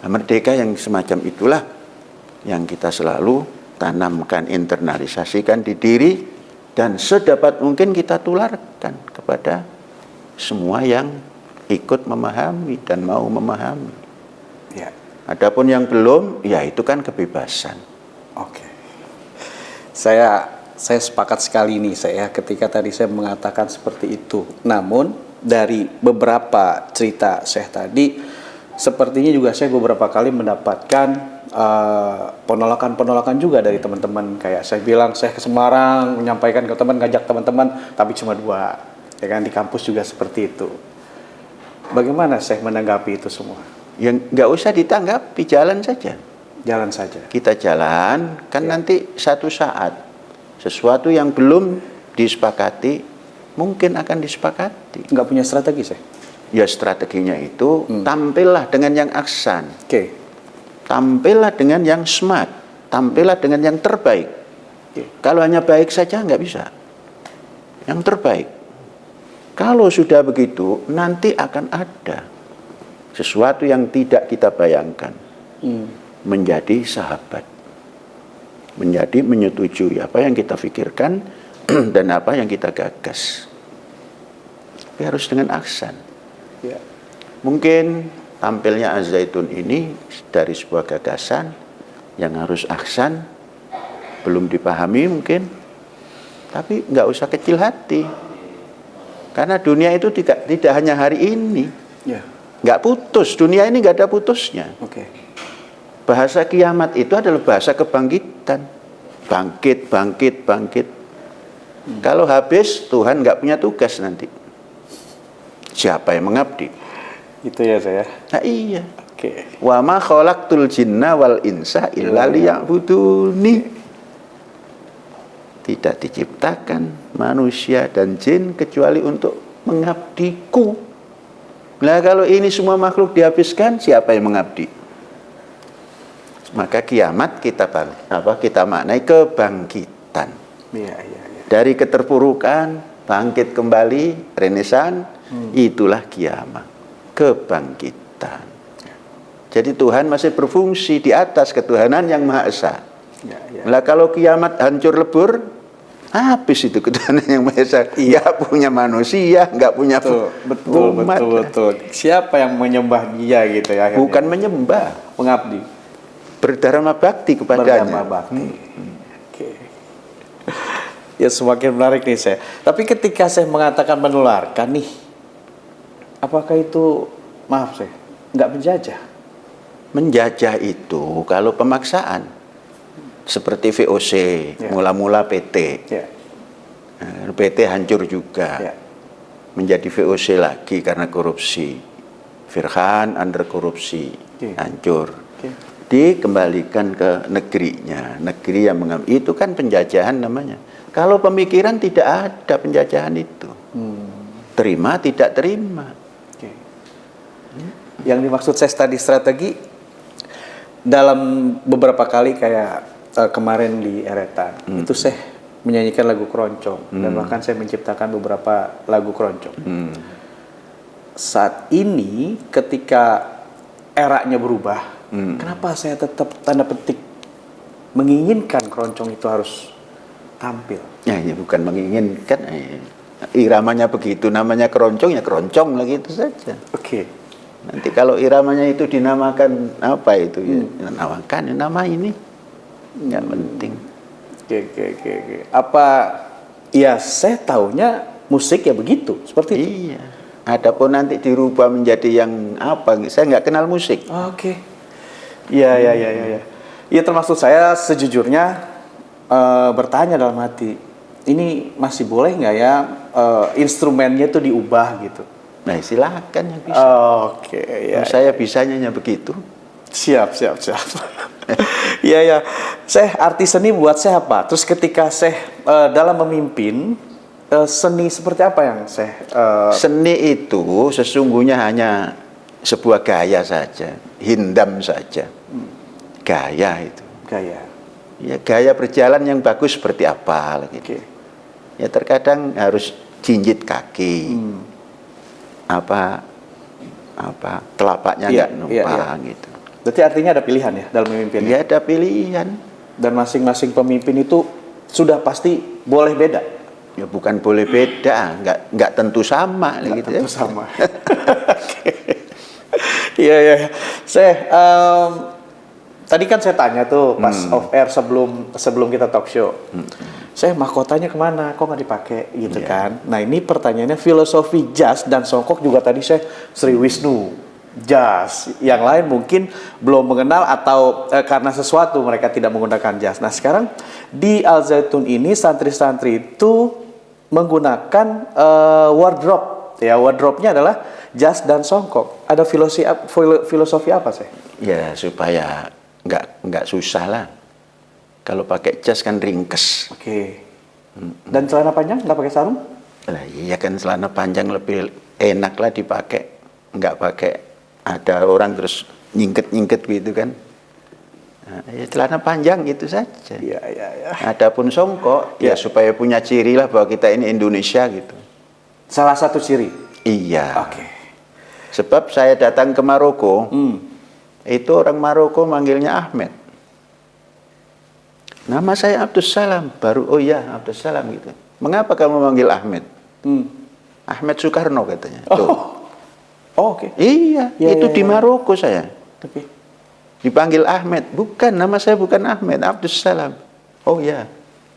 Nah, merdeka yang semacam itulah yang kita selalu tanamkan, internalisasikan di diri, dan sedapat mungkin kita tularkan kepada semua yang ikut memahami dan mau memahami. Ya. Adapun yang belum, ya itu kan kebebasan. Oke. Saya sepakat sekali nih saya ketika tadi saya mengatakan seperti itu. Namun dari beberapa cerita saya tadi, sepertinya juga saya beberapa kali mendapatkan penolakan juga dari teman-teman. Kayak saya bilang saya ke Semarang, menyampaikan ke teman, ngajak teman-teman, tapi cuma 2. Ya kan, di kampus juga seperti itu. Bagaimana saya menanggapi itu semua? Yang nggak usah ditanggapi, jalan saja. Jalan saja. Kita jalan, kan nanti satu saat sesuatu yang belum disepakati mungkin akan disepakati. Nggak punya strategi saya? Ya strateginya itu tampillah dengan yang aksan. Oke. Tampillah dengan yang smart. Tampillah dengan yang terbaik. Kalau hanya baik saja nggak bisa. Yang terbaik. Kalau sudah begitu, nanti akan ada sesuatu yang tidak kita bayangkan menjadi sahabat, menjadi menyetujui apa yang kita pikirkan dan apa yang kita gagas. Tapi harus dengan aksan. Ya. Mungkin tampilnya Az-Zaitun ini dari sebuah gagasan yang harus aksan, belum dipahami mungkin, tapi nggak usah kecil hati, karena dunia itu tidak hanya hari ini. Ya. Nggak putus, dunia ini nggak ada putusnya. Oke. Bahasa kiamat itu adalah bahasa kebangkitan. Bangkit, bangkit, bangkit. Kalau habis, Tuhan nggak punya tugas nanti. Siapa yang mengabdi? Itu ya saya. Nah iya. Oke. Wa ma khalaqtul jinna wal insa illa liya'buduni. Tidak diciptakan manusia dan jin kecuali untuk mengabdiku. Nah kalau ini semua makhluk dihabiskan, siapa yang mengabdi? Maka kiamat kita maknai kebangkitan. Iya. Dari keterpurukan bangkit kembali, renesan, itulah kiamat, kebangkitan. Jadi Tuhan masih berfungsi di atas ketuhanan yang Maha Esa. Nah kalau kiamat hancur lebur, habis itu ketuhanan yang Maha Esa. Nggak punya manusia, nggak punya umat. Betul. Siapa yang menyembah dia gitu ya? Akhirnya? Bukan menyembah, Pengabdi. berdharma bakti kepadanya. Berdharma bakti. Oke. Ya semakin menarik nih saya. Tapi ketika saya mengatakan menularkan nih, apakah itu, maaf saya, nggak menjajah? Menjajah itu kalau pemaksaan, seperti VOC, mula-mula PT. PT hancur juga, menjadi VOC lagi karena korupsi. Firhan under korupsi, hancur. Dikembalikan ke negerinya, negeri yang mengambil, itu kan penjajahan namanya. Kalau pemikiran tidak ada penjajahan itu. Terima tidak terima. Yang dimaksud saya tadi strategi, dalam beberapa kali kayak kemarin di Eretan, itu saya menyanyikan lagu keroncong, dan bahkan saya menciptakan beberapa lagu keroncong. Saat ini ketika eranya berubah, kenapa saya tetap tanda petik menginginkan keroncong itu harus tampil? Ya, ini bukan menginginkan, iramanya begitu, namanya keroncong ya keroncong lagi itu saja. Oke. Nanti kalau iramanya itu dinamakan apa itu ya, namakan nama ini nggak penting. Oke. Apa ya saya taunya musik ya begitu, seperti itu. Iya. Adapun nanti dirubah menjadi yang apa, saya nggak kenal musik. Oke. Iya. Ya termasuk saya sejujurnya bertanya dalam hati, ini masih boleh nggak ya instrumennya itu diubah gitu? Nah silakan yang bisa. Oke. Ya, saya bisanya hanya begitu. Siap. Iya. Saya arti seni buat saya apa? Terus ketika saya dalam memimpin, seni seperti apa yang saya Seni itu sesungguhnya hanya sebuah gaya saja, hindam saja. Gaya itu. gaya? Ya gaya berjalan yang bagus seperti apa gitu. Oke. Ya terkadang harus jinjit kaki. Apa telapaknya Iya, nggak numpang iya. gitu. Berarti artinya ada pilihan ya dalam memimpin. Ya ada pilihan. Dan masing-masing pemimpin itu sudah pasti boleh beda. Ya bukan boleh beda, nggak tentu sama Nggak gitu tentu ya. sama. Oke. Iya, iya. Saya tadi kan saya tanya tuh pas off air sebelum kita talk show. Saya mahkotanya kemana? Kok nggak dipakai gitu kan? Nah ini pertanyaannya filosofi jazz dan songkok juga tadi saya Sri Wisnu jazz. Yang lain mungkin belum mengenal atau karena sesuatu mereka tidak menggunakan jazz. Nah sekarang di Al Zaitun ini santri-santri itu menggunakan wardrobe. Ya wardrobe-nya adalah jazz dan songkok. Ada filosofi apa sih? Ya supaya nggak susah lah. Kalau pakai jas kan ringkes. Oke. Dan celana panjang nggak pakai sarung? Lah iya kan celana panjang lebih enak lah dipakai. Nggak pakai ada orang terus nyingket-nyingket gitu kan. Nah, ya celana panjang itu saja. Iya, iya, iya. Adapun songkok ya supaya punya ciri lah bahwa kita ini Indonesia gitu. Salah satu ciri. Iya. Oke. Sebab saya datang ke Maroko, itu orang Maroko manggilnya Ahmed. Nama saya Abdus Salam, baru oh ya Abdus Salam gitu. Mengapa kamu manggil Ahmed? Ahmed Soekarno katanya. Tuh. Oh, oke. Iya, Ya, itu ya, di ya. Maroko saya. Tapi Dipanggil Ahmed, bukan nama saya bukan Ahmed, Abdus Salam. Oh ya,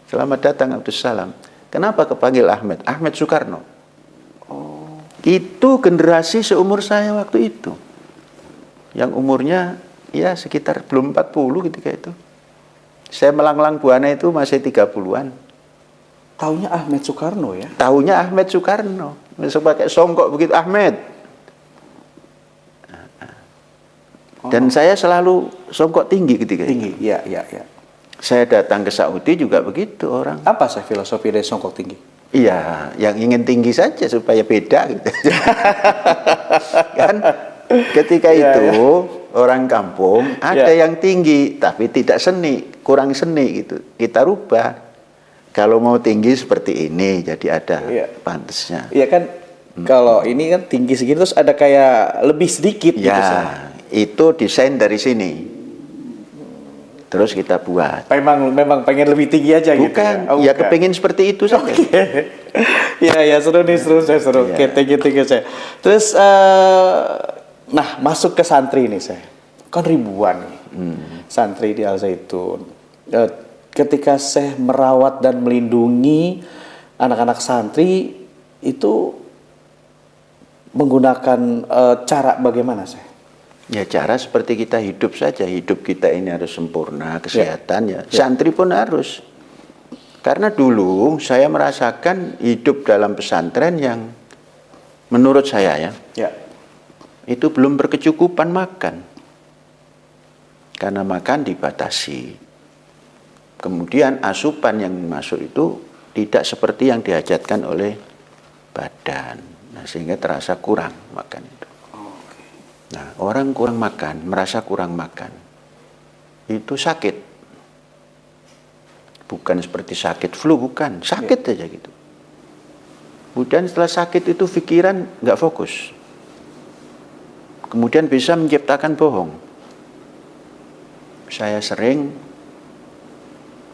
selamat datang Abdus Salam. Kenapa kepanggil Ahmed? Ahmed Soekarno. Oh. Itu generasi seumur saya waktu itu. Yang umurnya ya sekitar belum 40 ketika itu. Saya melanglang buana itu masih 30-an. taunya Ahmed Soekarno ya? Tahunya Ahmed Soekarno. Masuk pakai songkok begitu Ahmed. Dan saya selalu songkok tinggi ketika itu. Tinggi, iya, iya, iya. Saya datang ke Saudi juga begitu orang. Apa sih filosofi dari songkok tinggi? Iya, yang ingin tinggi saja supaya beda gitu. Kan ketika Iya, itu orang kampung ada yang tinggi tapi tidak seni, kurang seni gitu. Kita rubah. Kalau mau tinggi seperti ini jadi ada pantasnya. Iya kan kalau ini kan tinggi segini terus ada kayak lebih sedikit gitu. Ya, itu desain dari sini. Terus kita buat. Memang pengen lebih tinggi aja gitu. Bukan, Ya, ya kepingin seperti itu saja. Iya, ya seru nih, seru. Oke, thank you saya. Terus nah, masuk ke santri nih saya. Kan ribuan nih santri di Al Zaitun. Ketika saya merawat dan melindungi anak-anak santri itu menggunakan cara bagaimana saya? Ya cara seperti kita hidup saja. Hidup kita ini harus sempurna, kesehatan ya. Santri pun harus. Karena dulu saya merasakan hidup dalam pesantren yang menurut saya ya, itu belum berkecukupan makan. Karena makan dibatasi. Kemudian asupan yang masuk itu tidak seperti yang dihajatkan oleh badan. Nah, sehingga terasa kurang makan itu. Nah, orang kurang makan, merasa kurang makan. Itu sakit. Bukan seperti sakit flu, bukan. Sakit aja gitu. Kemudian setelah sakit itu pikiran nggak fokus. Kemudian bisa menciptakan bohong. Saya sering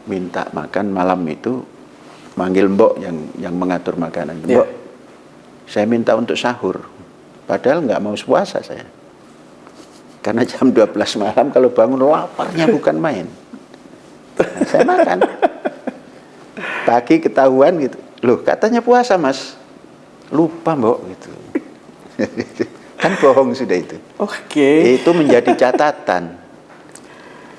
minta makan malam itu, manggil mbok yang mengatur makanan. Mbok, saya minta untuk sahur. Padahal nggak mau puasa saya. Karena jam 12 malam kalau bangun laparnya bukan main. Nah, saya makan. Pagi ketahuan gitu. Loh, katanya puasa, Mas. Lupa, Mbok gitu. Kan bohong sudah itu. Oke. Itu menjadi catatan.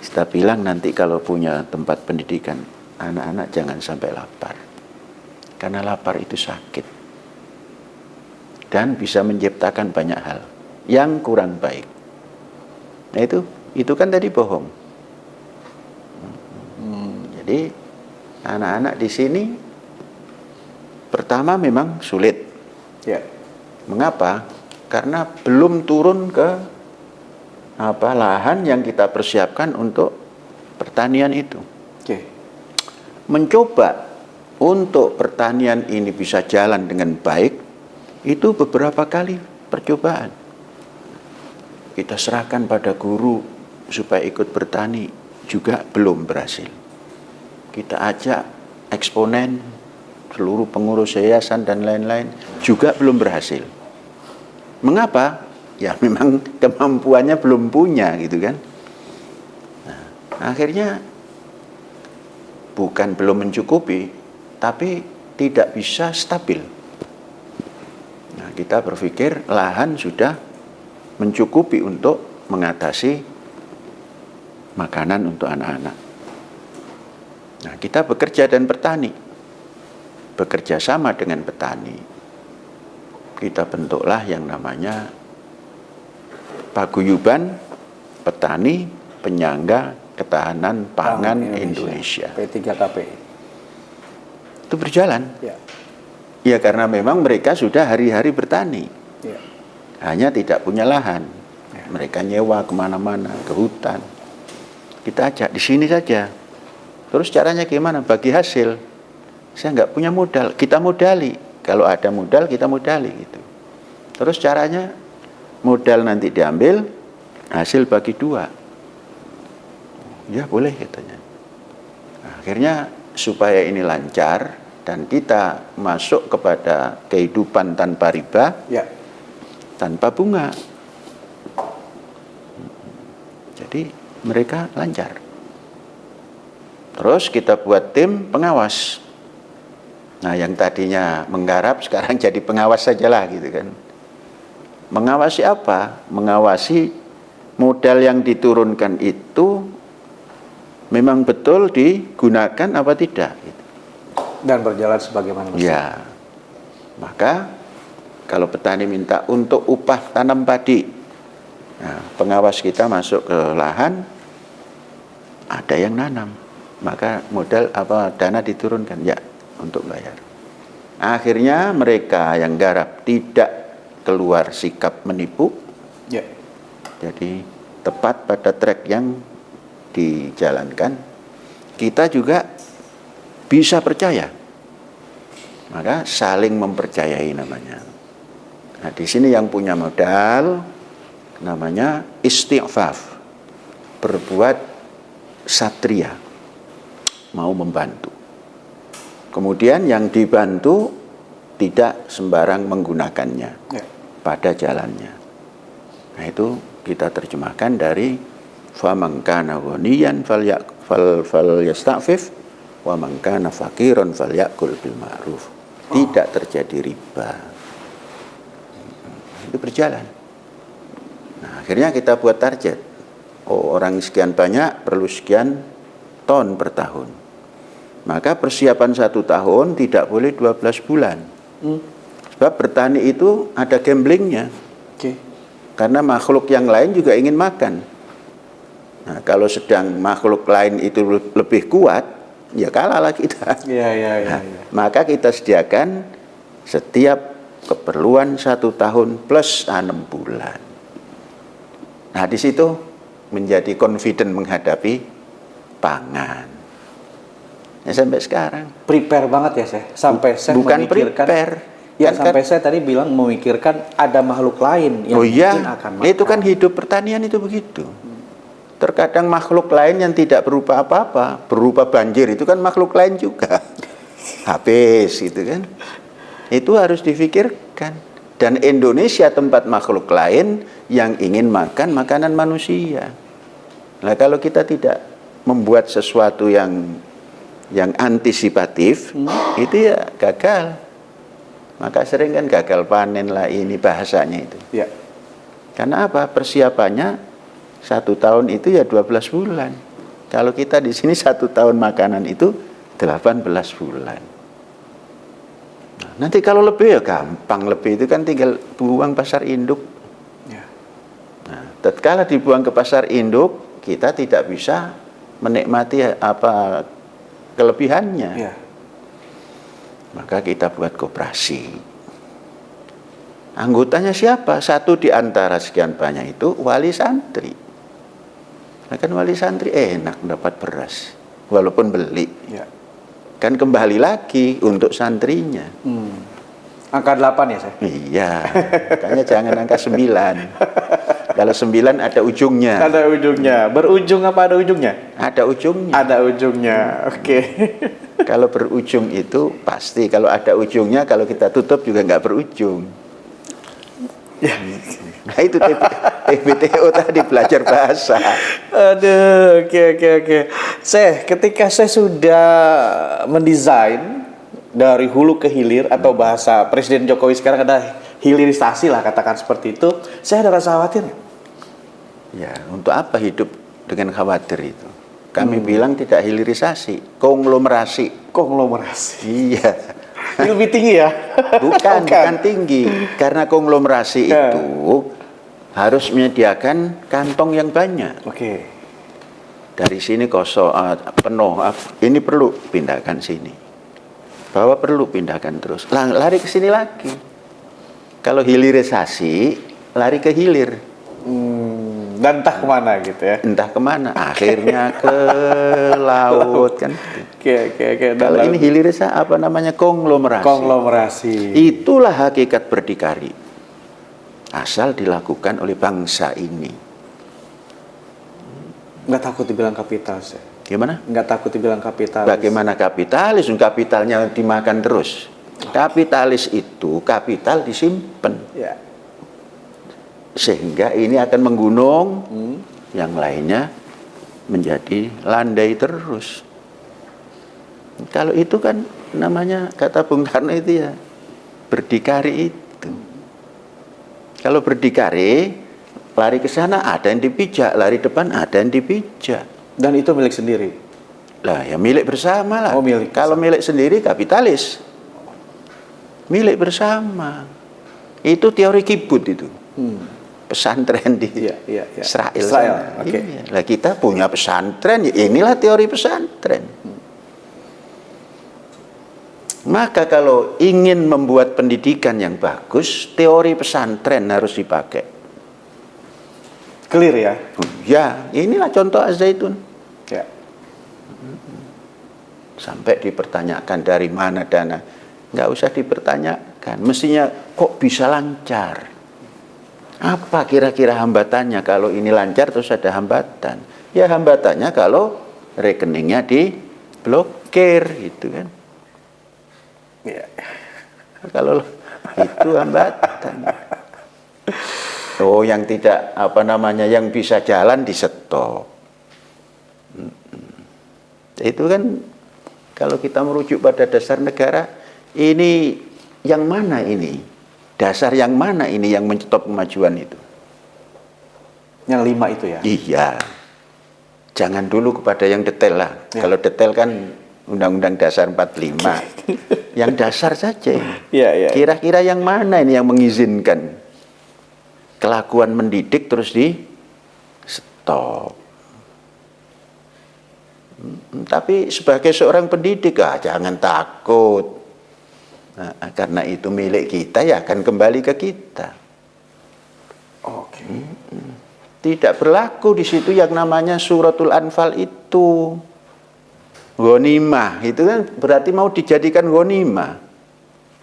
Kita bilang nanti kalau punya tempat pendidikan, anak-anak jangan sampai lapar. Karena lapar itu sakit. Dan bisa menciptakan banyak hal yang kurang baik. Nah itu kan tadi bohong. Jadi anak-anak di sini Pertama memang sulit. Ya. Mengapa? Karena belum turun ke lahan yang kita persiapkan untuk pertanian itu. Oke. Mencoba untuk pertanian ini bisa jalan dengan baik, itu beberapa kali percobaan. Kita serahkan pada guru supaya ikut bertani, juga belum berhasil. Kita ajak eksponen, seluruh pengurus yayasan dan lain-lain, juga belum berhasil. Mengapa? Ya memang kemampuannya belum punya gitu kan. Nah, akhirnya bukan belum mencukupi, tapi tidak bisa stabil. Nah, kita berpikir lahan sudah mencukupi untuk mengatasi makanan untuk anak-anak. Nah, kita bekerja dan bertani, bekerja sama dengan petani. Kita bentuklah yang namanya Paguyuban Petani Penyangga Ketahanan Pangan Indonesia. P3KP. Itu berjalan. Ya. Ya karena memang mereka sudah hari-hari bertani. Ya. Hanya tidak punya lahan. Ya. Mereka nyewa kemana-mana, ke hutan. Kita ajak di sini saja. Terus caranya gimana? Bagi hasil. Saya nggak punya modal, kita modali. Kalau ada modal, kita modali gitu. Terus caranya modal nanti diambil, hasil bagi 2. Ya boleh katanya. Nah, akhirnya supaya ini lancar dan kita masuk kepada kehidupan tanpa riba, Ya. tanpa bunga. Jadi mereka lancar. Terus kita buat tim pengawas. Nah yang tadinya menggarap sekarang jadi pengawas sajalah gitu kan. Mengawasi apa? Mengawasi modal yang diturunkan itu memang betul digunakan apa tidak gitu. Dan berjalan sebagaimana mestinya. Ya. Maka kalau petani minta untuk upah tanam padi, nah, pengawas kita masuk ke lahan, ada yang nanam, maka modal dana diturunkan ya untuk bayar. Akhirnya mereka yang garap tidak keluar sikap menipu, Ya. jadi tepat pada track yang dijalankan. Kita juga bisa percaya, maka saling mempercayai namanya. Nah di sini yang punya modal namanya istighfaf, berbuat satria, mau membantu. Kemudian yang dibantu tidak sembarang menggunakannya Ya. pada jalannya. Nah itu kita terjemahkan dari faman kana ghaniyan falyasta'fif wa man kana faqiran falyakul bil ma'ruf. Tidak terjadi riba. Itu berjalan. Nah, akhirnya kita buat target. Oh, orang sekian banyak perlu sekian ton per tahun. Maka persiapan 1 tahun tidak boleh 12 bulan. Sebab bertani itu ada gamblingnya. Oke. Karena makhluk yang lain juga ingin makan. Nah, kalau sedang makhluk lain itu lebih kuat, ya kalahlah kita. Iya. Maka kita sediakan setiap keperluan 1 tahun plus 6 bulan. Nah, di situ menjadi confident menghadapi pangan. Ya, sampai sekarang. Prepare banget ya saya. Sampai saya Bukan memikirkan. prepare. Ya Kan- sampai saya tadi bilang memikirkan ada makhluk lain yang Oh iya, mungkin akan makan. itu kan hidup pertanian itu begitu. Terkadang makhluk lain yang tidak berupa apa-apa, berupa banjir, itu kan makhluk lain juga. Habis gitu kan. Itu harus difikirkan. Dan Indonesia tempat makhluk lain yang ingin makan makanan manusia. Nah kalau kita tidak membuat sesuatu yang antisipatif, itu ya gagal. Maka sering kan gagal panen lah ini bahasanya itu. Ya. Karena apa? Persiapannya 1 tahun itu ya 12 bulan. Kalau kita di sini 1 tahun makanan itu 18 bulan. Nah, nanti kalau lebih ya gampang, lebih itu kan tinggal buang pasar induk. Ya. Nah, tatkala dibuang ke pasar induk, kita tidak bisa menikmati apa kelebihannya. Ya. Maka kita buat koperasi. Anggotanya siapa? Satu di antara sekian banyak itu wali santri. Nah, kan wali santri enak dapat beras, walaupun beli. Ya. Kan kembali lagi untuk santrinya. Angka 8 ya, saya? Iya, makanya jangan angka 9. Kalau 9 ada ujungnya. Ada ujungnya. Berujung apa ada ujungnya? Ada ujungnya. Ada ujungnya. Oke. Kalau berujung itu pasti. Kalau ada ujungnya, kalau kita tutup juga nggak berujung. Ya. Nah itu TBTO tadi, belajar bahasa. Aduh, oke. Ketika saya sudah mendesain dari hulu ke hilir, atau bahasa Presiden Jokowi sekarang ada hilirisasi lah, katakan seperti itu, saya ada rasa khawatir. Ya, untuk apa hidup dengan khawatir itu? Kami bilang tidak hilirisasi, konglomerasi. Konglomerasi. Iya. Ini lebih tinggi ya? Bukan tinggi. Karena konglomerasi itu harus menyediakan kantong yang banyak. Oke. Dari sini kosong, penuh, ini perlu pindahkan sini. Bahwa perlu pindahkan terus. Lari ke sini lagi. Kalau hilirisasi, lari ke hilir. Dan entah kemana gitu ya? Entah kemana. Akhirnya ke laut kan. Oke. Kalau ini hilirisasi, apa namanya, konglomerasi. Konglomerasi. Itulah hakikat berdikari. Asal dilakukan oleh bangsa ini. Nggak takut dibilang kapitalis ya? Gimana? Nggak takut dibilang kapitalis. Bagaimana kapitalis? Kapitalnya dimakan terus. Kapitalis itu kapital disimpan. Ya. Sehingga ini akan menggunung, yang lainnya menjadi landai terus. Kalau itu kan namanya, kata Bung Karno itu ya, berdikari itu. Kalau berdikari, lari ke sana ada yang dipijak, lari depan ada yang dipijak. Dan itu milik sendiri? Lah ya milik bersama lah. Oh, milik kalau bersama. milik sendiri kapitalis. Milik bersama. Itu teori kibut itu. Pesantren di Iya. Israel. Oke. Iya. Lah kita punya pesantren, ya inilah teori pesantren. Maka kalau ingin membuat pendidikan yang bagus, teori pesantren harus dipakai. Clear ya? Ya, inilah contoh Az-Zaitun. Ya. Sampai dipertanyakan dari mana dana. Nggak usah dipertanyakan. Mestinya kok bisa lancar. Apa kira-kira hambatannya kalau ini lancar terus ada hambatan? Ya hambatannya kalau rekeningnya diblokir gitu kan. Ya. Kalau itu hambatan. Oh, yang tidak yang bisa jalan di stop. Itu kan kalau kita merujuk pada dasar negara, ini yang mana ini? Dasar yang mana ini yang menyetop kemajuan itu? Yang 5 itu ya? Iya. Jangan dulu kepada yang detail lah. Ya. Kalau detail kan Undang-Undang Dasar 45. Yang dasar saja. Ya. Kira-kira yang mana ini yang mengizinkan kelakuan mendidik terus di stop? Tapi sebagai seorang pendidik, jangan takut. Nah, karena itu milik kita, ya akan kembali ke kita. Oke. Tidak berlaku di situ yang namanya suratul Anfal itu. Ghanimah itu kan berarti mau dijadikan ghanimah.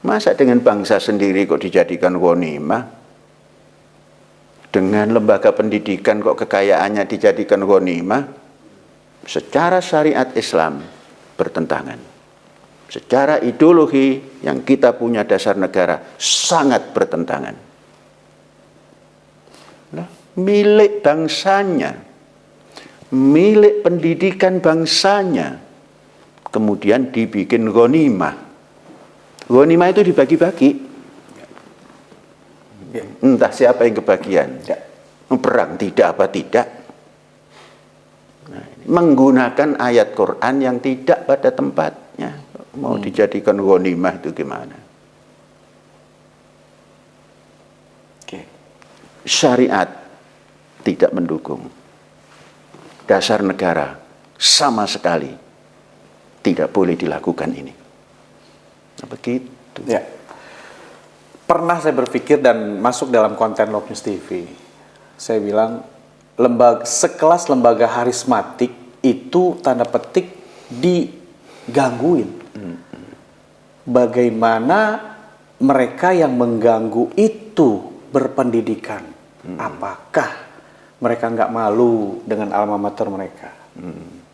Masa dengan bangsa sendiri kok dijadikan ghanimah? Dengan lembaga pendidikan kok kekayaannya dijadikan ghanimah? Secara syariat Islam bertentangan. Secara ideologi yang kita punya dasar negara sangat bertentangan. Nah, milik bangsanya, milik pendidikan bangsanya, kemudian dibikin ghanimah. Ghanimah itu dibagi-bagi. Entah siapa yang kebagian. Perang tidak apa tidak. Nah, menggunakan ayat Quran yang tidak pada tempatnya. Mau dijadikan ghanimah itu gimana? Oke. Syariat tidak mendukung. Dasar negara sama sekali tidak boleh dilakukan ini. Nah, begitu. Ya. Pernah saya berpikir dan masuk dalam konten Love News TV. Saya bilang sekelas lembaga harismatik itu tanda petik digangguin. Bagaimana mereka yang mengganggu itu berpendidikan? Apakah mereka nggak malu dengan alma mater mereka?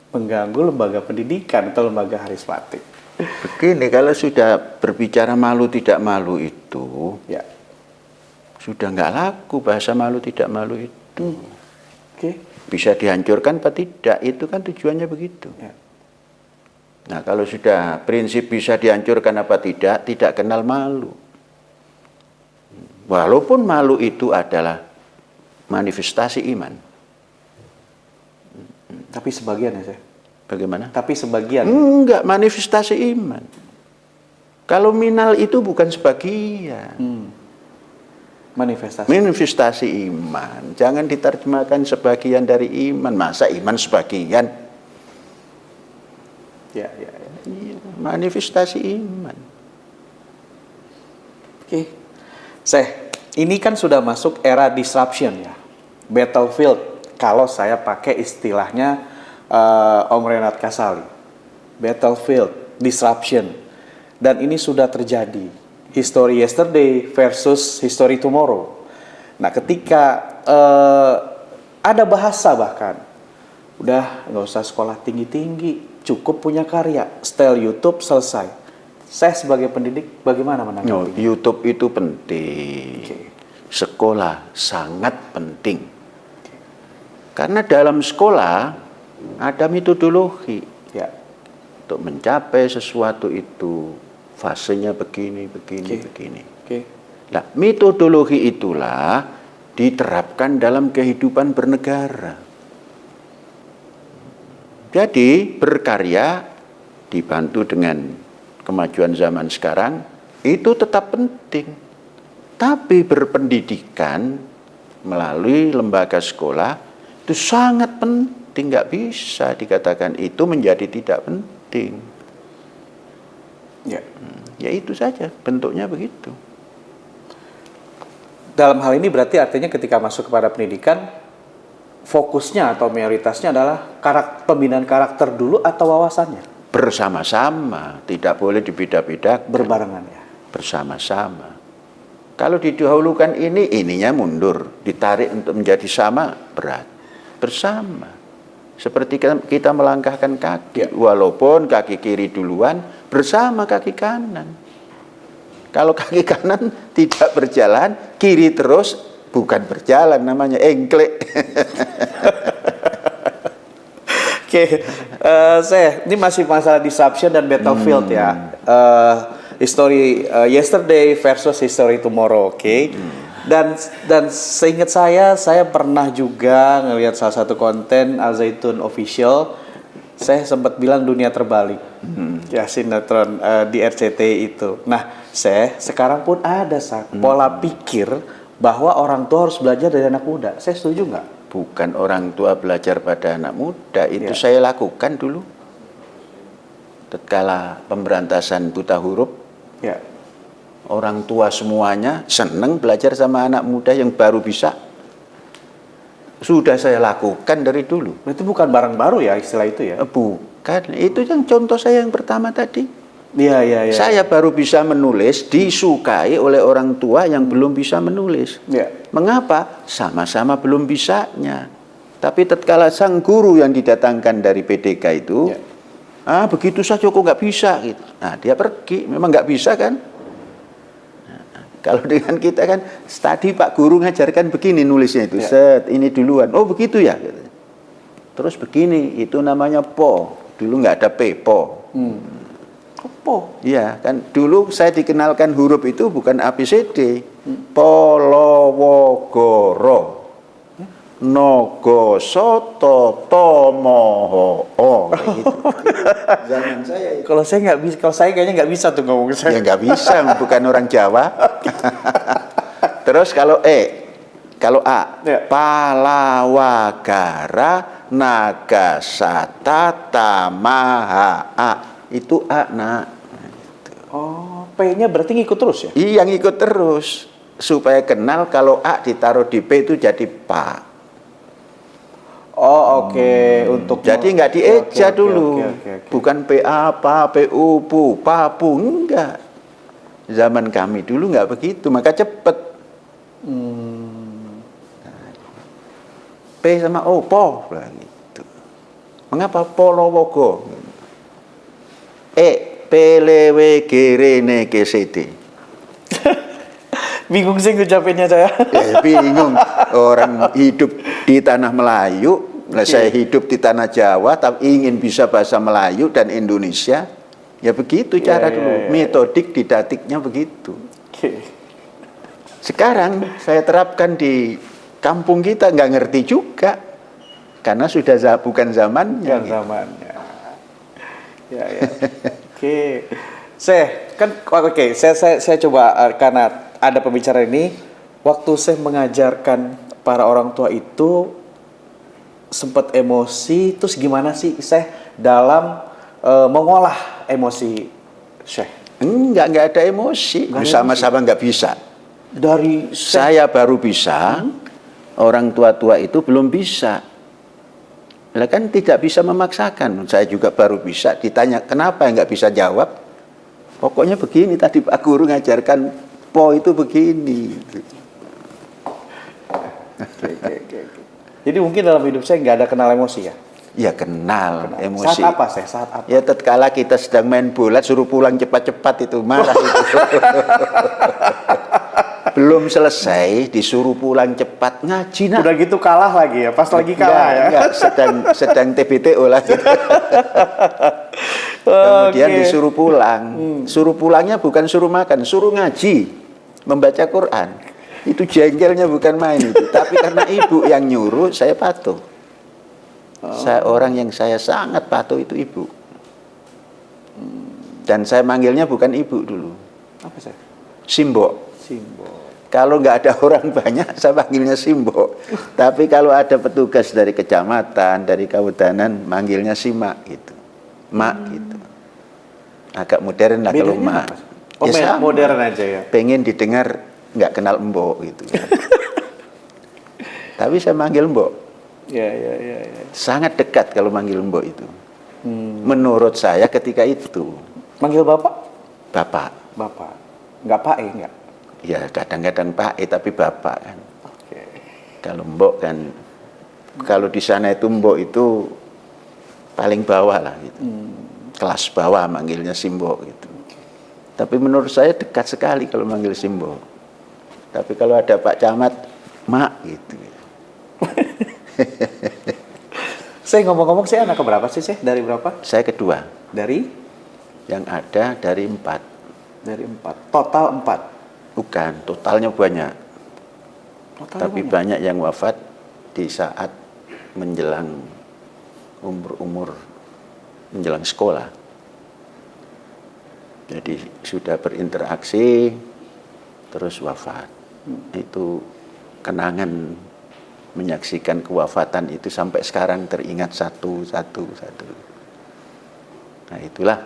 Mengganggu lembaga pendidikan atau lembaga harismatik. Begini, kalau sudah berbicara malu tidak malu itu, Ya. sudah nggak laku bahasa malu tidak malu itu. Oke. Bisa dihancurkan apa tidak, itu kan tujuannya begitu. Ya. Nah, kalau sudah prinsip bisa dihancurkan apa tidak kenal malu. Walaupun malu itu adalah manifestasi iman. Tapi sebagian ya, saya. Bagaimana? Tapi sebagian. Enggak, manifestasi iman. Kalau minal itu bukan sebagian. Manifestasi. Manifestasi iman. Jangan diterjemahkan sebagian dari iman. Masa iman sebagian? Ya. Iya, manifestasi iman. Oke. Ini kan sudah masuk era disruption ya. Battlefield. Kalau saya pakai istilahnya Om Renat Kasali. Battlefield, disruption. Dan ini sudah terjadi. History yesterday versus history tomorrow. Nah, ketika ada bahasa bahkan, udah nggak usah sekolah tinggi-tinggi, cukup punya karya, style YouTube selesai. Saya sebagai pendidik bagaimana menanggapi? YouTube itu penting. Oke. Sekolah sangat penting. Karena dalam sekolah ada metodologi. Ya. Untuk mencapai sesuatu itu fasenya begini. Oke. Nah, metodologi itulah diterapkan dalam kehidupan bernegara. Jadi berkarya dibantu dengan kemajuan zaman sekarang itu tetap penting. Tapi berpendidikan melalui lembaga sekolah itu sangat penting. Nggak bisa dikatakan itu menjadi tidak penting. Ya itu saja, bentuknya begitu. Dalam hal ini berarti artinya ketika masuk kepada pendidikan, fokusnya atau mayoritasnya adalah pembinaan karakter dulu atau wawasannya? Bersama-sama, tidak boleh dibeda-bedakan. Berbarengan ya? Bersama-sama. Kalau didahulukan ininya mundur, ditarik untuk menjadi sama, berat. Bersama. Seperti kita melangkahkan kaki, walaupun kaki kiri duluan, bersama kaki kanan. Kalau kaki kanan tidak berjalan, kiri terus, bukan berjalan, namanya engklek. Oke, ini masih masalah disruption dan battlefield ya. History yesterday versus history tomorrow, oke. Dan seingat saya pernah juga ngelihat salah satu konten Al Zaitun Official. Saya sempat bilang dunia terbalik. Ya, sinetron di RCTI itu. Nah, sekarang pun ada pola pikir bahwa orang tua harus belajar dari anak muda. Saya setuju nggak? Bukan orang tua belajar pada anak muda, itu saya lakukan dulu. Tatkala pemberantasan buta huruf, orang tua semuanya senang belajar sama anak muda yang baru bisa. Sudah saya lakukan dari dulu. Itu bukan barang baru ya istilah itu ya? Bukan, itu yang contoh saya yang pertama tadi. Iya. Saya baru bisa menulis, disukai oleh orang tua yang belum bisa menulis. Mengapa? Sama-sama belum bisanya. Tapi tatkala sang guru yang didatangkan dari PDK itu, begitu saja kok nggak bisa gitu. Nah, dia pergi, memang nggak bisa kan? Kalau dengan kita kan, tadi Pak Guru ngajarkan begini nulisnya itu, set, ini duluan. Oh begitu ya. Terus begini, itu namanya po. Dulu nggak ada p, po. Po? Iya, kan dulu saya dikenalkan huruf itu bukan ABCD. Polowogoro, Nogo Soto Tomoho. Oh, kayak gitu. Zaman saya itu. Kalau saya nggak bisa, kalau saya kayaknya nggak bisa tuh ngomong saya. Ya nggak bisa, bukan orang Jawa. Terus kalau kalau A, Palawagara Nagasata Tamaha. Itu A, nak. Oh, P-nya berarti ngikut terus ya? Iya, ngikut terus. Supaya kenal kalau A ditaruh di P itu jadi PA. Oh oke, untuk Jadi nggak dieja oke, dulu. oke. Bukan PA, PA, PU, PU, PAPU, enggak. Zaman kami dulu nggak begitu, maka cepet. P sama O, Po, gitu. Mengapa Polowogo? Pelewe gerene kesede. Bingung sih ngucapinnya saya. Bingung. Orang hidup di tanah Melayu, nah saya hidup di tanah Jawa, tapi ingin bisa bahasa Melayu dan Indonesia, ya begitu cara dulu. Metodik didaktiknya begitu. Sekarang saya terapkan di kampung kita, nggak ngerti juga, karena sudah bukan zamannya. Bukan zamannya. Ya. Oke. Saya coba karena ada pembicaraan ini, waktu saya mengajarkan para orang tua itu sempat emosi, terus gimana sih saya dalam mengolah emosi Syekh? Enggak ada emosi, sama-sama nggak bisa. Dari saya baru bisa, orang tua-tua itu belum bisa. Lah kan tidak bisa memaksakan. Saya juga baru bisa, ditanya kenapa nggak bisa jawab. Pokoknya begini tadi Pak Guru ngajarkan Po itu begini. Oke. Jadi mungkin dalam hidup saya nggak ada kenal emosi ya? Ya kenal emosi. Saat apa saya? Saat apa? Ya tatkala kita sedang main bola suruh pulang cepat-cepat itu marah itu. Belum selesai disuruh pulang cepat ngaji nak. Udah gitu kalah lagi ya, pas lagi kalah ya. Enggak, sedang TBTO lah gitu. Kemudian disuruh pulang. Suruh pulangnya bukan suruh makan, suruh ngaji, membaca Quran. Itu jengkelnya bukan main itu. Tapi karena ibu yang nyuruh, saya patuh. Orang yang saya sangat patuh itu ibu. Dan saya manggilnya bukan ibu dulu. Apa saya? Simbo. Simbo. Kalau nggak ada orang banyak, saya panggilnya Simbo. Tapi kalau ada petugas dari kecamatan, dari kehutanan, manggilnya Simak gitu. Mak gitu. Agak modern lah kalau mak. Oh, Ya modern aja ya. Pengen didengar nggak kenal Mbok gitu. Tapi saya manggil Mbok. Ya. Sangat dekat kalau manggil Mbok itu. Menurut saya ketika itu. Manggil Bapak? Bapak. Nggak Pak nggak? Ya kadang-kadang Pak tapi Bapak kan. Oke. Kalau Mbok kan, kalau di sana itu Mbok itu paling bawah lah gitu. Kelas bawah manggilnya Simbo gitu. Tapi menurut saya dekat sekali kalau manggil Simbo. Tapi kalau ada Pak Camat, Mak gitu. Saya ngomong-ngomong, saya anak keberapa sih, Dari berapa? Saya kedua. Dari? Yang ada dari 4. Dari 4. Total 4. Bukan, totalnya banyak. Tapi banyak yang wafat di saat menjelang umur menjelang sekolah. Jadi sudah berinteraksi terus wafat. Itu kenangan menyaksikan kewafatan itu sampai sekarang teringat satu. Nah itulah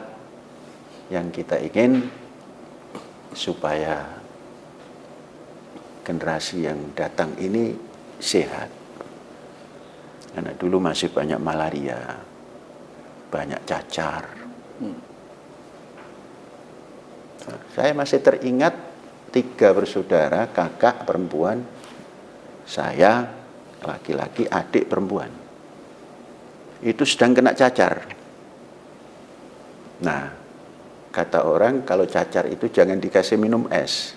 yang kita ingin supaya generasi yang datang ini sehat. Karena dulu masih banyak malaria, banyak cacar. Saya masih teringat 3 bersaudara, kakak perempuan, saya laki-laki, adik perempuan. Itu sedang kena cacar. Nah, kata orang kalau cacar itu jangan dikasih minum es.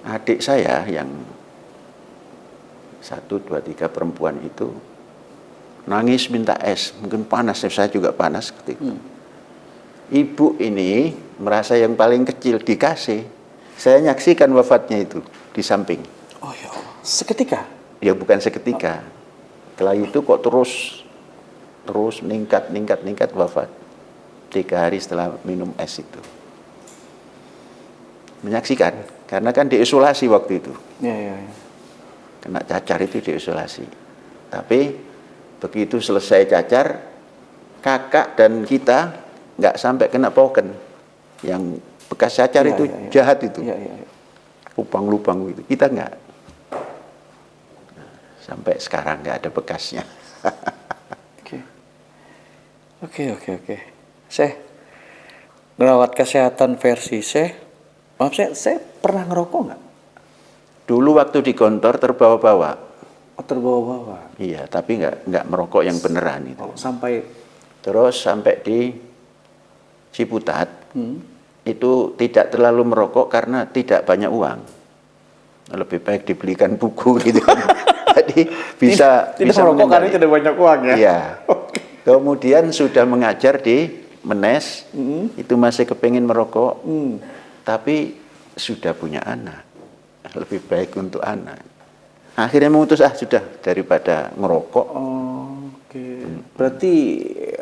Adik saya yang 1, 2, 3 perempuan itu nangis minta es, mungkin panas, saya juga panas ketika. Ibu ini merasa yang paling kecil dikasih. Saya nyaksikan wafatnya itu di samping. Oh ya Allah, seketika? Ya bukan seketika. Setelah itu kok terus meningkat wafat. 3 hari setelah minum es itu. Menyaksikan, karena kan diisolasi waktu itu. Ya. Kena cacar itu diisolasi. Tapi begitu selesai cacar, kakak dan kita nggak sampai kena poken. Yang bekas cacar itu jahat itu. Lubang-lubang itu. Kita enggak. Sampai sekarang enggak ada bekasnya. Oke. Syekh, merawat kesehatan versi Syekh. Maaf saya pernah ngerokok nggak? Dulu waktu di kantor terbawa-bawa. Terbawa-bawa. Iya, tapi enggak merokok yang beneran itu. Terus sampai di Ciputat, itu tidak terlalu merokok karena tidak banyak uang. Lebih baik dibelikan buku gitu. Jadi bisa merokok karena tidak banyak uang ya. Iya. Kemudian sudah mengajar di Menes, itu masih kepingin merokok, tapi sudah punya anak. Lebih baik untuk anak. Akhirnya memutus sudah daripada ngerokok. Berarti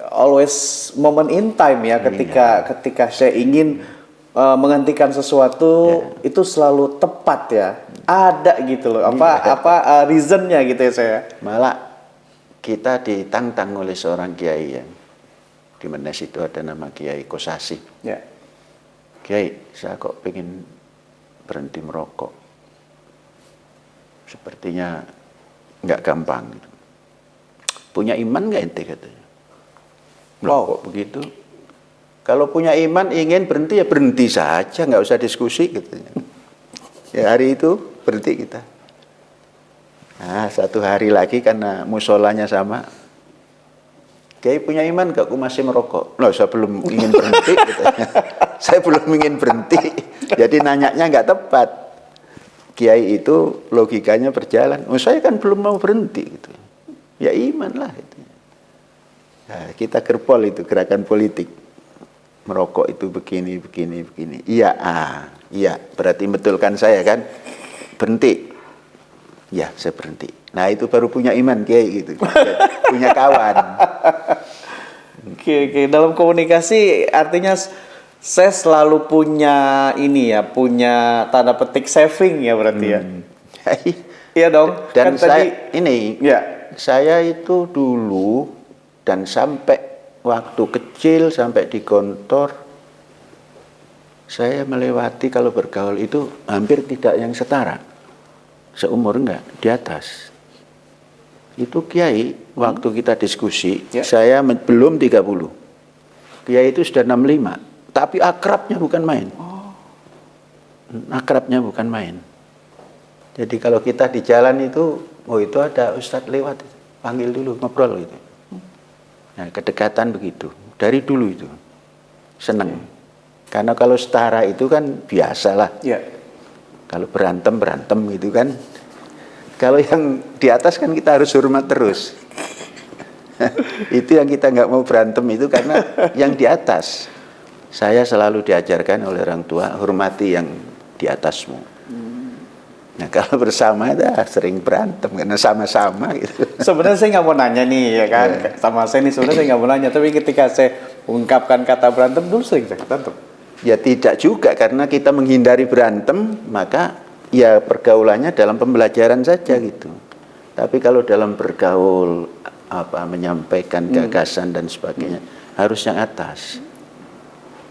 always moment in time ya, ketika saya ingin menghentikan sesuatu itu selalu tepat ya. Ada gitu loh. Apa reasonnya gitu ya saya. Malah kita ditantang oleh seorang kiai yang di Menes itu ada nama Kiai Kosasi. Ya. Kiai, saya kok pengen berhenti merokok. Sepertinya nggak gampang gitu. Punya iman nggak ente katanya? Kok begitu? Kalau punya iman ingin berhenti ya berhenti saja, nggak usah diskusi katanya. Ya hari itu berhenti kita. Nah, satu hari lagi karena musolanya sama. Kiai punya iman gak? Aku masih merokok. Loh, saya belum ingin berhenti katanya. Saya belum ingin berhenti. Jadi nanyanya nggak tepat. Kiai itu logikanya berjalan. Oh, saya kan belum mau berhenti gitu. Ya iman lah itu. Nah, kita gerpol itu gerakan politik. Merokok itu begini. Iya, iya, berarti betulkan saya kan. Berhenti. Ya, saya berhenti. Nah, itu baru punya iman Kiai gitu. Punya kawan. Oke. Dalam komunikasi artinya saya selalu punya punya tanda petik saving ya berarti ya. Iya dong. Dan kan saya tadi, saya itu dulu dan sampai waktu kecil sampai di kantor saya melewati kalau bergaul itu hampir tidak yang setara. Seumur enggak, di atas. Itu Kiai, waktu kita diskusi, saya belum 30. Kiai itu sudah 65, tapi akrabnya bukan main. Akrabnya bukan main. Jadi kalau kita di jalan itu, itu ada Ustadz lewat, panggil dulu, ngobrol gitu. Nah, kedekatan begitu, dari dulu itu. Senang. Karena kalau setara itu kan biasalah. Kalau berantem gitu kan. Kalau yang di atas kan kita harus hormat terus. Itu yang kita nggak mau berantem itu karena yang di atas. Saya selalu diajarkan oleh orang tua, hormati yang di atasmu. Nah kalau bersama itu sering berantem karena sama-sama gitu. Sebenarnya saya nggak mau nanya nih ya kan, sama saya nih sebenarnya saya nggak mau nanya. Tapi ketika saya ungkapkan kata berantem dulu sering saya berantem. Ya tidak juga, karena kita menghindari berantem, maka ya pergaulannya dalam pembelajaran saja gitu. Tapi kalau dalam bergaul, menyampaikan gagasan dan sebagainya, harus yang atas.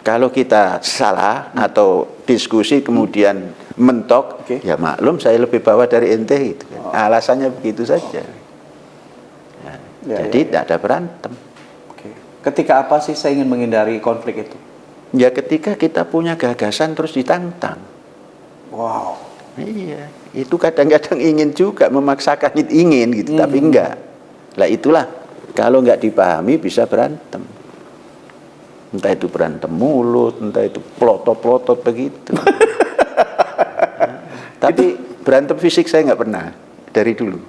Kalau kita salah atau diskusi kemudian mentok, ya maklum saya lebih bawah dari ente gitu. Alasannya begitu saja. Jadi tidak ada berantem. Ketika apa sih saya ingin menghindari konflik itu? Ya ketika kita punya gagasan terus ditantang. Wow. Iya, itu kadang-kadang ingin juga memaksakan ingin gitu, tapi enggak. Lah itulah kalau enggak dipahami bisa berantem. Entah itu berantem mulut, entah itu pelotot-pelotot begitu. Tapi berantem fisik saya enggak pernah dari dulu.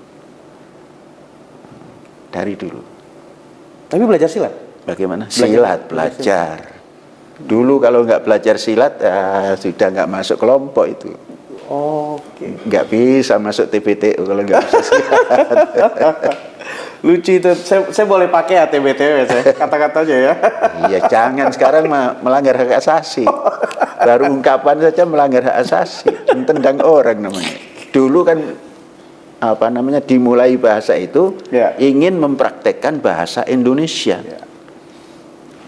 Dari dulu. Tapi belajar silat? Bagaimana? Silat, belajar. Dulu kalau nggak belajar silat, sudah nggak masuk kelompok itu. Nggak bisa masuk TBTU kalau nggak bisa silat. Lucu itu. Saya boleh pakai ya TBTU ya, saya kata-katanya ya. Iya, jangan sekarang melanggar hak asasi. Baru ungkapan saja melanggar hak asasi, tendang orang namanya. Dulu kan dimulai bahasa itu ingin mempraktekkan bahasa Indonesia.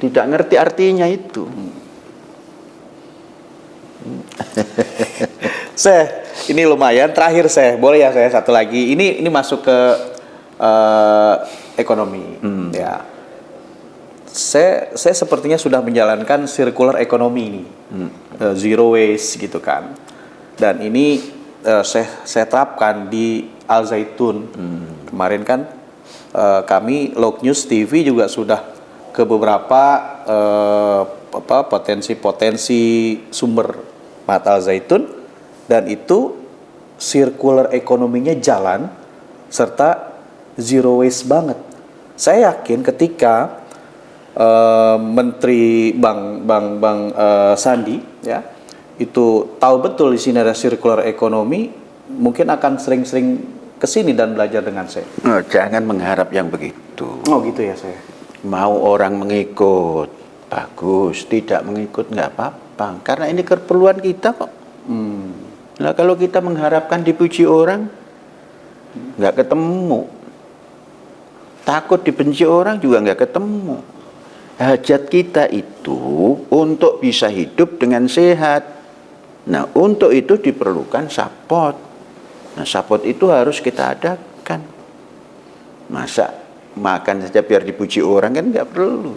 Tidak ngerti artinya itu. Syekh, ini lumayan. Terakhir Syekh, boleh ya saya satu lagi. Ini masuk ke ekonomi. Ya, saya sepertinya sudah menjalankan circular economy ini, zero waste gitu kan. Dan ini saya terapkan di Al Zaitun. Kemarin kan kami Log News TV juga sudah ke beberapa potensi-potensi sumber mat Al Zaitun, dan itu circular ekonominya jalan serta zero waste banget. Saya yakin ketika Menteri Bang Sandi ya itu tahu betul di sini ada circular ekonomi, mungkin akan sering-sering kesini dan belajar dengan saya. Oh, jangan mengharap yang begitu. Oh gitu ya saya. Mau orang mengikut bagus, tidak mengikut nggak apa-apa. Karena ini keperluan kita kok. Nah kalau kita mengharapkan dipuji orang, nggak ketemu. Takut dibenci orang juga nggak ketemu. Hajat kita itu untuk bisa hidup dengan sehat. Nah untuk itu diperlukan support. Nah support itu harus kita adakan. Masa makan saja biar dipuji orang kan nggak perlu.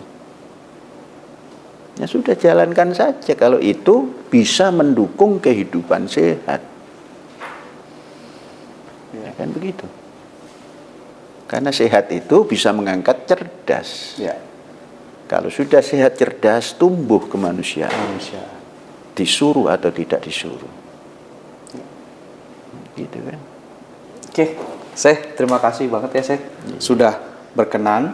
Ya sudah, jalankan saja kalau itu bisa mendukung kehidupan sehat. Ya kan begitu. Karena sehat itu bisa mengangkat cerdas. Ya. Kalau sudah sehat cerdas, tumbuh kemanusiaan. Disuruh atau tidak disuruh. Gitu kan. Oke, Syekh, terima kasih banget ya Syekh. Sudah berkenan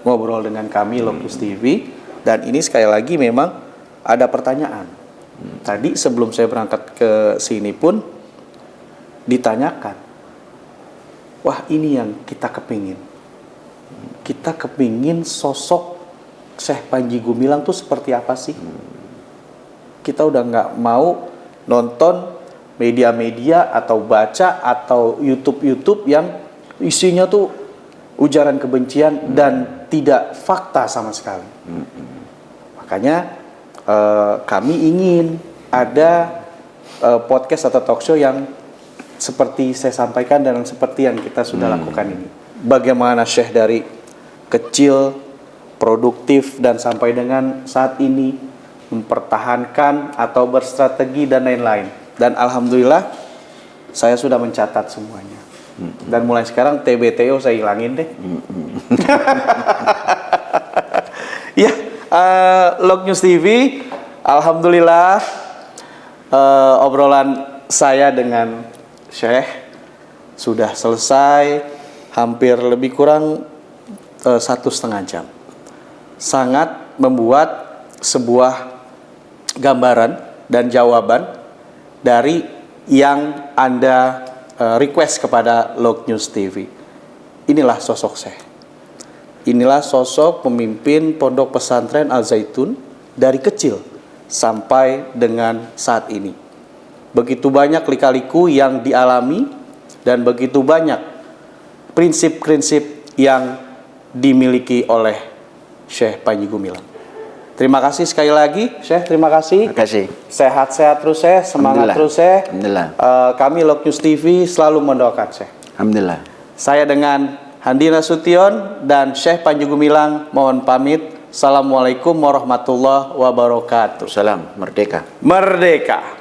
ngobrol dengan kami Log News TV. Dan ini sekali lagi memang ada pertanyaan. Tadi sebelum saya berangkat ke sini pun ditanyakan, wah ini yang kita kepingin. Kita kepingin sosok Syekh Panji Gumilang tuh seperti apa sih? Kita udah nggak mau nonton media-media atau baca atau YouTube yang isinya tuh ujaran kebencian dan tidak fakta sama sekali. Makanya kami ingin ada podcast atau talk show yang seperti saya sampaikan dan seperti yang kita sudah lakukan ini. Bagaimana Syekh dari kecil, produktif, dan sampai dengan saat ini mempertahankan atau berstrategi dan lain-lain. Dan alhamdulillah saya sudah mencatat semuanya. Dan mulai sekarang TBTO saya hilangin deh. Ya, Log News TV, alhamdulillah obrolan saya dengan Syekh sudah selesai, hampir lebih kurang 1,5 jam. Sangat membuat sebuah gambaran dan jawaban dari yang Anda request kepada Log News TV. Inilah sosok Syekh. Inilah sosok pemimpin Pondok Pesantren Al Zaitun dari kecil sampai dengan saat ini. Begitu banyak lika-liku yang dialami dan begitu banyak prinsip-prinsip yang dimiliki oleh Syekh Panji Gumilang. Terima kasih sekali lagi, Syekh. Terima kasih. Terima kasih. Sehat-sehat terus, Syekh. Semangat terus, Syekh. Alhamdulillah. Kami Log News TV selalu mendoakan, Syekh. Alhamdulillah. Saya dengan Handi Nasution dan Syekh Panji Gumilang mohon pamit. Assalamualaikum warahmatullahi wabarakatuh. Salam merdeka. Merdeka.